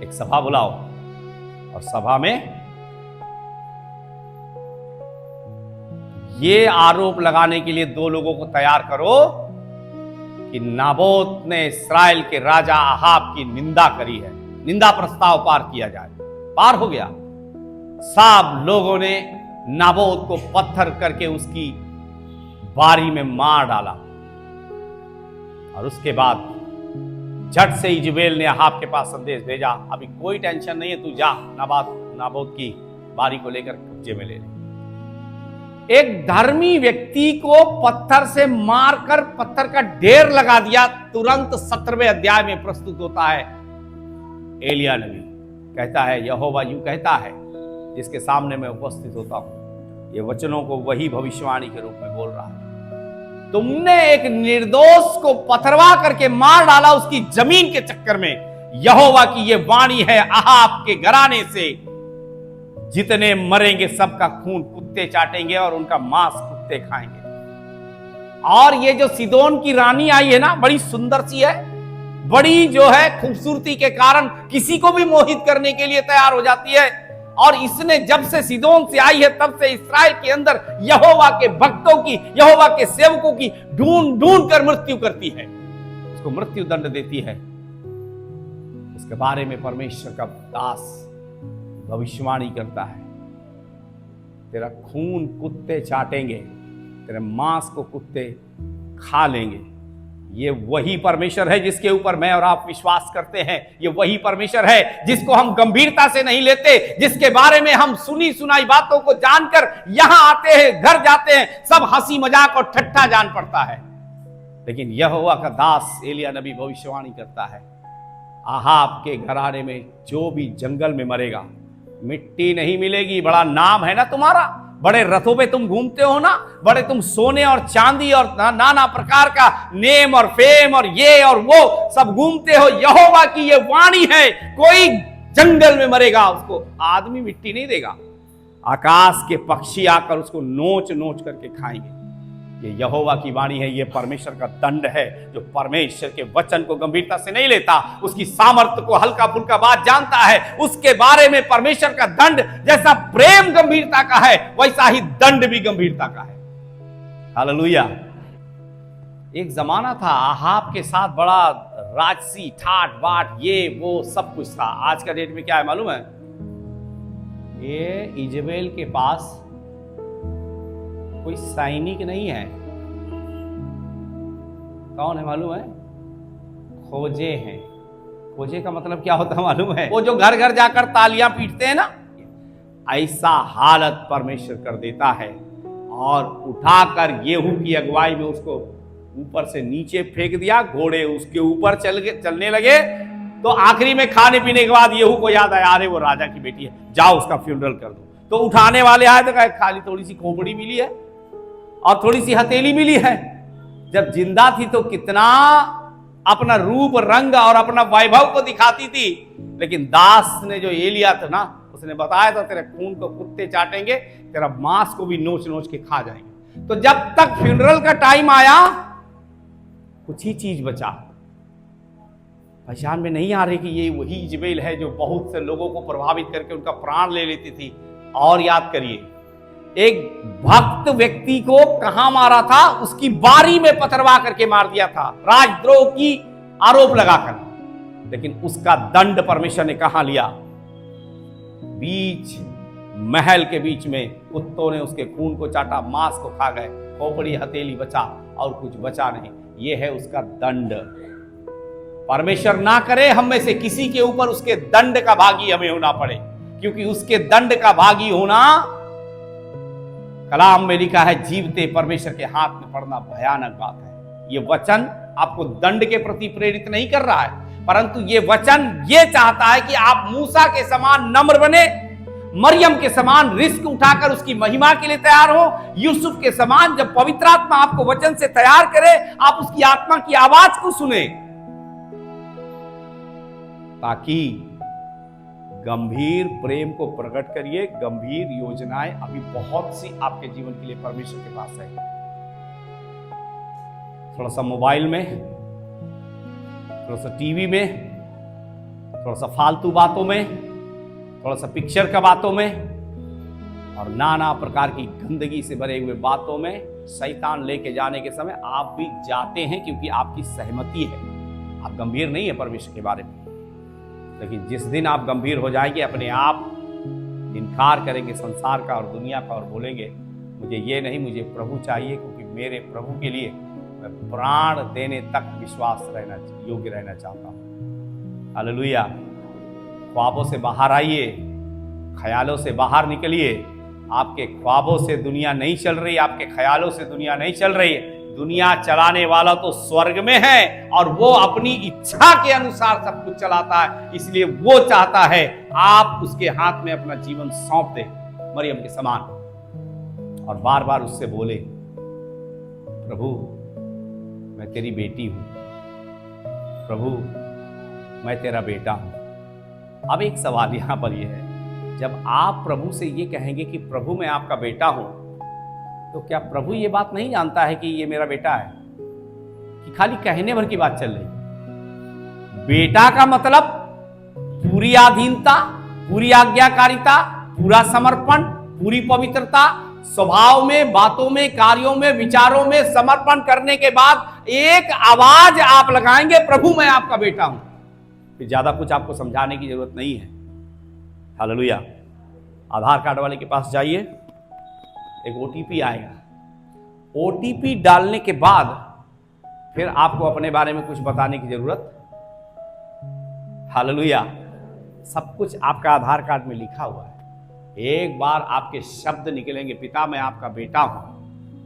एक सभा बुलाओ, और सभा में ये आरोप लगाने के लिए 2 लोगों को तैयार करो कि नाबोत ने इस्राएल के राजा अहाब की निंदा करी है। निंदा प्रस्ताव पार किया जाए। पार हो गया। सब लोगों ने नाबोत को पत्थर करके उसकी बारी में मार डाला, और उसके बाद झट से इजबेल ने अहाब के पास संदेश भेजा, अभी कोई टेंशन नहीं है, तू जा नाबोत की बारी को लेकर कब्जे में ले ले। एक धर्मी व्यक्ति को पत्थर से मारकर पत्थर का ढेर लगा दिया। तुरंत 17वें अध्याय में प्रस्तुत होता है एलिया नबी। कहता है यहोवा यूं कहता है जिसके सामने मैं उपस्थित होता हूं, ये वचनों को वही भविष्यवाणी के रूप में बोल रहा है। तुमने एक निर्दोष को पथरवा करके मार डाला उसकी जमीन के चक्कर में। यहोवा की ये वाणी है, अहाब के घराने से जितने मरेंगे सबका खून कुत्ते चाटेंगे और उनका मांस कुत्ते खाएंगे। और ये जो सिदोन की रानी आई है ना, बड़ी सुंदर सी है, बड़ी जो है खूबसूरती के कारण किसी को भी मोहित करने के लिए तैयार हो जाती है। और इसने जब से सिदोन से आई है तब से इस्राएल के अंदर यहोवा के भक्तों की, यहोवा के सेवकों की ढूंढ ढूंढ कर मृत्यु करती है, उसको मृत्यु दंड देती है। इसके बारे में परमेश्वर का दास भविष्यवाणी करता है, तेरा खून कुत्ते चाटेंगे, तेरे मांस को कुत्ते खा लेंगे। ये वही परमेश्वर है जिसके ऊपर मैं और आप विश्वास करते हैं। ये वही परमेश्वर है जिसको हम गंभीरता से नहीं लेते, जिसके बारे में हम सुनी सुनाई बातों को जानकर यहां आते हैं, घर जाते हैं, सब हंसी मजाक और ठट्ठा जान पड़ता है। लेकिन यहोवा का दास एलिया नबी भविष्यवाणी करता है, अहाब के घराने में जो भी जंगल में मरेगा मिट्टी नहीं मिलेगी। बड़ा नाम है ना तुम्हारा, बड़े रथों पे तुम घूमते हो ना, बड़े तुम सोने और चांदी और नाना प्रकार का नेम और फेम और ये और वो सब घूमते हो। यहोवा की ये वाणी है, कोई जंगल में मरेगा उसको आदमी मिट्टी नहीं देगा, आकाश के पक्षी आकर उसको नोच नोच करके खाएंगे। ये यहोवा की वाणी है, ये परमेश्वर का दंड है। जो परमेश्वर के वचन को गंभीरता से नहीं लेता, उसकी सामर्थ्य को हल्का फुल्का बात जानता है, उसके बारे में परमेश्वर का दंड जैसा प्रेम गंभीरता का है वैसा ही दंड भी गंभीरता का है। हालेलुया। एक जमाना था अहाब के साथ बड़ा राजसी ठाट बाट ये वो सब कुछ था। आज का डेट में क्या है मालूम है? ये इजबेल के पास कोई सैनिक नहीं है। कौन है मालूम है? खोजे हैं। खोजे का मतलब क्या होता है मालूम है? वो जो घर घर जाकर तालियां पीटते हैं ना, ऐसा हालत परमेश्वर कर देता है और उठाकर गेहूं की अगुवाई में उसको ऊपर से नीचे फेंक दिया, घोड़े उसके ऊपर चलने लगे। तो आखिरी में खाने पीने के बाद येहू को याद आया, अरे वो राजा की बेटी है, जाओ उसका फ्यूनरल कर दो। तो उठाने वाले आए तो कहा खाली थोड़ी सी खोपड़ी मिली है और थोड़ी सी हथेली मिली है। जब जिंदा थी तो कितना अपना रूप रंग और अपना वैभव को दिखाती थी, लेकिन दास ने जो ये लिया था ना, उसने बताया था तेरे खून को कुत्ते चाटेंगे, तेरा मांस को भी नोच नोच के खा जाएंगे। तो जब तक फ्यूनरल का टाइम आया कुछ ही चीज बचा। पहचान में नहीं आ रही कि ये वही इजबेल है जो बहुत से लोगों को प्रभावित करके उनका प्राण ले लेती थी। और याद करिए, एक भक्त व्यक्ति को कहां मारा था? उसकी बारी में पथरवा करके मार दिया था, राजद्रोह की आरोप लगाकर। लेकिन उसका दंड परमेश्वर ने कहां लिया? बीच महल के बीच में कुत्तों ने उसके खून को चाटा, मांस को खा गए, खोपड़ी हथेली बचा और कुछ बचा नहीं। यह है उसका दंड। परमेश्वर ना करे हम में से किसी के ऊपर उसके दंड का भागी हमें होना पड़े, क्योंकि उसके दंड का भागी होना, कलाम में लिखा है, जीवते परमेश्वर के हाथ में पड़ना भयानक बात है। यह वचन आपको दंड के प्रति प्रेरित नहीं कर रहा है, परंतु यह वचन यह चाहता है कि आप मूसा के समान नम्र बने, मरियम के समान रिस्क उठाकर उसकी महिमा के लिए तैयार हो, यूसुफ के समान जब पवित्र आत्मा आपको वचन से तैयार करे, आप उसकी आत्मा की आवाज को सुने, ताकि गंभीर प्रेम को प्रकट करिए। गंभीर योजनाएं अभी बहुत सी आपके जीवन के लिए परमेश्वर के पास है। थोड़ा सा मोबाइल में, थोड़ा सा टीवी में, थोड़ा सा फालतू बातों में, थोड़ा सा पिक्चर का बातों में और नाना प्रकार की गंदगी से भरे हुए बातों में शैतान लेके जाने के समय आप भी जाते हैं, क्योंकि आपकी सहमति है। आप गंभीर नहीं है परमेश्वर के बारे में। लेकिन जिस दिन आप गंभीर हो जाएंगे, अपने आप इनकार करेंगे संसार का और दुनिया का और बोलेंगे मुझे ये नहीं, मुझे प्रभु चाहिए, क्योंकि मेरे प्रभु के लिए मैं प्राण देने तक विश्वास रहना योग्य रहना चाहता हूँ। हालेलुया। ख्वाबों से बाहर आइए, ख्यालों से बाहर निकलिए। आपके ख्वाबों से दुनिया नहीं चल रही, आपके ख्यालों से दुनिया नहीं चल रही। दुनिया चलाने वाला तो स्वर्ग में है और वो अपनी इच्छा के अनुसार सब कुछ चलाता है, इसलिए वो चाहता है आप उसके हाथ में अपना जीवन सौंप दे, मरियम के समान, और बार बार उससे बोले प्रभु मैं तेरी बेटी हूं, प्रभु मैं तेरा बेटा हूं। अब एक सवाल यहां पर यह है, जब आप प्रभु से ये कहेंगे कि प्रभु मैं आपका बेटा हूं, तो क्या प्रभु ये बात नहीं जानता है कि ये मेरा बेटा है, कि खाली कहने भर की बात चल रही? बेटा का मतलब पूरी अधीनता, पूरी आज्ञाकारिता, पूरा समर्पण, पूरी पवित्रता, स्वभाव में, बातों में, कार्यों में, विचारों में समर्पण करने के बाद एक आवाज आप लगाएंगे, प्रभु मैं आपका बेटा हूं। फिर ज्यादा कुछ आपको समझाने की जरूरत नहीं है। हालेलुया। आधार कार्ड वाले के पास जाइए, एक ओटीपी आएगा। ओटीपी डालने के बाद फिर आपको अपने बारे में कुछ बताने की जरूरत। हालेलुया। सब कुछ आपका आधार कार्ड में लिखा हुआ है। एक बार आपके शब्द निकलेंगे, पिता मैं आपका बेटा हूं,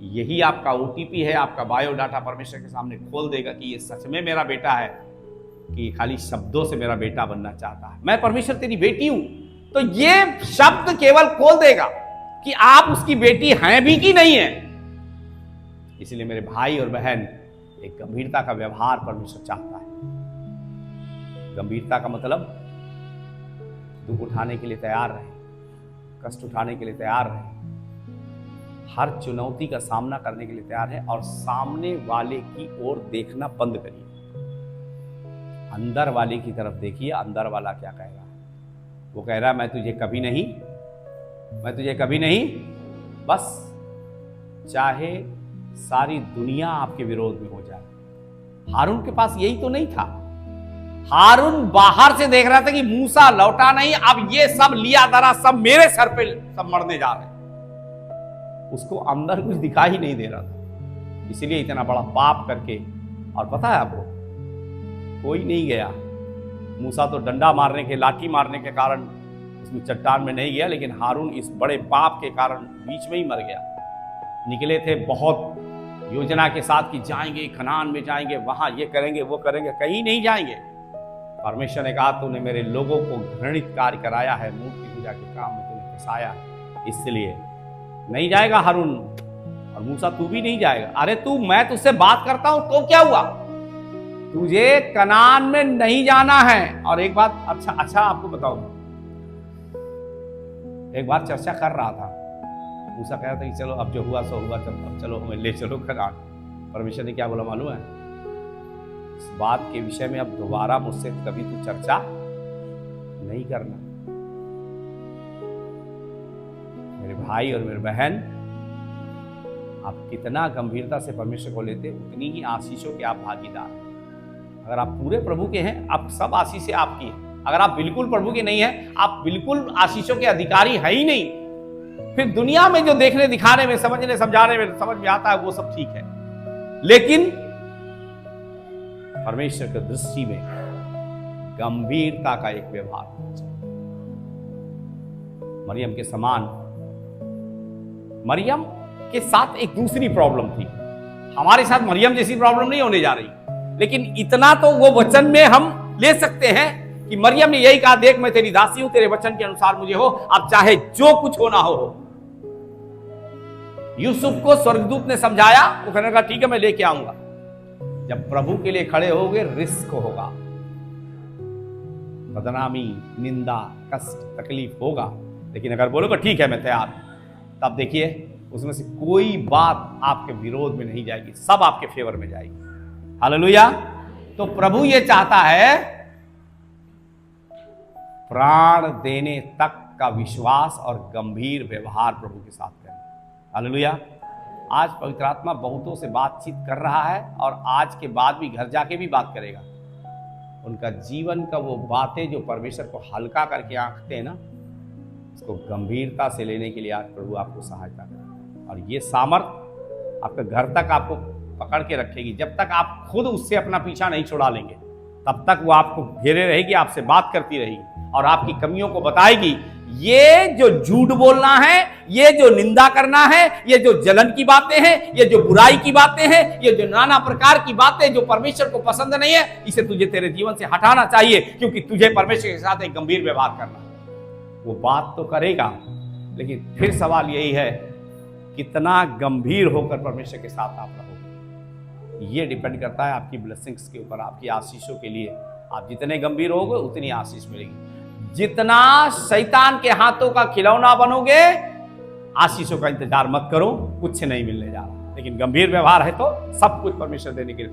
यही आपका ओटीपी है। आपका बायोडाटा परमेश्वर के सामने खोल देगा कि ये सच में मेरा बेटा है, कि खाली शब्दों से मेरा बेटा बनना चाहता है। मैं परमेश्वर तेरी बेटी हूं, तो ये शब्द केवल खोल देगा कि आप उसकी बेटी हैं भी कि नहीं है। इसलिए मेरे भाई और बहन, एक गंभीरता का व्यवहार परमेश्वर चाहता है। गंभीरता का मतलब दुख उठाने के लिए तैयार रहे, कष्ट उठाने के लिए तैयार रहे, हर चुनौती का सामना करने के लिए तैयार है, और सामने वाले की ओर देखना बंद करिए। अंदर वाले की तरफ देखिए, अंदर वाला क्या कहेगा। वो कह रहा है मैं तुझे कभी नहीं, मैं तुझे कभी नहीं, बस चाहे सारी दुनिया आपके विरोध में हो जाए। हारून के पास यही तो नहीं था। हारून बाहर से देख रहा था कि मूसा लौटा नहीं, अब ये सब लिया दरा सब मेरे सर पे सब मरने जा रहे। उसको अंदर कुछ दिखाई ही नहीं दे रहा था, इसलिए इतना बड़ा पाप करके। और पता है आपको, कोई नहीं गया, मूसा तो डंडा मारने के, लाठी मारने के कारण उसमें चट्टान में नहीं गया, लेकिन हारून इस बड़े पाप के कारण बीच में ही मर गया। निकले थे बहुत योजना के साथ कि जाएंगे, कनान में जाएंगे, वहां ये करेंगे वो करेंगे, कहीं नहीं जाएंगे। परमेश्वर ने कहा तूने मेरे लोगों को घृणित कार्य कराया है, मूर्ति पूजा के काम में तूने फंसाया है, इसलिए नहीं जाएगा हारून, और मूसा तू भी नहीं जाएगा। अरे तू, मैं तुझसे बात करता हूं तो क्या हुआ, तुझे कनान में नहीं जाना है। और एक बात अच्छा आपको बताऊं, एक बार चर्चा कर रहा था, मूसा कह रहा था कि चलो अब जो हुआ सो हुआ, अब चलो हमें ले चलो कनान। परमेश्वर ने क्या बोला मालूम है, इस बात के विषय में अब दोबारा मुझसे कभी तू चर्चा नहीं करना। मेरे भाई और मेरे बहन, आप कितना गंभीरता से परमेश्वर को लेते, उतनी ही आशीषों के आप भागीदार हैं। अगर आप पूरे प्रभु के हैं, आप सब आशीषें आपकी हैं। अगर आप बिल्कुल प्रभु के नहीं हैं, आप बिल्कुल आशीषों के अधिकारी है ही नहीं। फिर दुनिया में जो देखने दिखाने में, समझने समझाने में समझ में आता है वो सब ठीक है, लेकिन परमेश्वर की दृष्टि में गंभीरता का एक व्यवहार होना चाहिए। मरियम के समान, मरियम के साथ एक दूसरी प्रॉब्लम थी, हमारे साथ मरियम जैसी प्रॉब्लम नहीं होने जा रही, लेकिन इतना तो वो वचन में हम ले सकते हैं कि मरियम ने यही कहा, देख मैं तेरी दासी हूं, तेरे वचन के अनुसार मुझे हो, अब चाहे जो कुछ होना हो। यूसुफ को स्वर्गदूत ने समझाया, वो कहने लगा ठीक है मैं लेके आऊंगा। जब प्रभु के लिए खड़े होगे रिस्क होगा, बदनामी, निंदा, कष्ट, तकलीफ होगा, लेकिन अगर बोलोगे ठीक है मैं तैयार, तब देखिए उसमें से कोई बात आपके विरोध में नहीं जाएगी, सब आपके फेवर में जाएगी। हालेलुया। तो प्रभु ये चाहता है प्राण देने तक का विश्वास और गंभीर व्यवहार प्रभु के साथ करें। हालेलुया। आज पवित्र आत्मा बहुतों से बातचीत कर रहा है और आज के बाद भी घर जाके भी बात करेगा। उनका जीवन का वो बातें जो परमेश्वर को हल्का करके आंकते हैं ना, उसको गंभीरता से लेने के लिए आज प्रभु आपको सहायता करेगा। और ये सामर्थ आपके घर तक आपको पकड़ के रखेगी। जब तक आप खुद उससे अपना पीछा नहीं छुड़ा लेंगे, तब तक वो आपको घेरे रहेगी, आपसे बात करती रहेगी और आपकी कमियों को बताएगी। ये जो झूठ बोलना है, ये जो निंदा करना है, ये जो जलन की बातें हैं, ये जो बुराई की बातें हैं, ये जो नाना प्रकार की बातें जो परमेश्वर को पसंद नहीं है, इसे तुझे तेरे जीवन से हटाना चाहिए, क्योंकि तुझे परमेश्वर के साथ एक गंभीर व्यवहार करना है। वो बात तो करेगा, लेकिन फिर सवाल यही है कितना गंभीर होकर परमेश्वर के साथ आप रहोगे। ये डिपेंड करता है आपकी ब्लेसिंग्स के ऊपर, आपकी आशीषों के लिए। आप जितने गंभीर होगे उतनी आशीष मिलेगी। जितना शैतान के हाथों का खिलौना बनोगे, आशीषों का इंतजार मत करो, कुछ नहीं मिलने जा रहा। लेकिन गंभीर व्यवहार है तो सब कुछ परमेश्वर देने के लिए।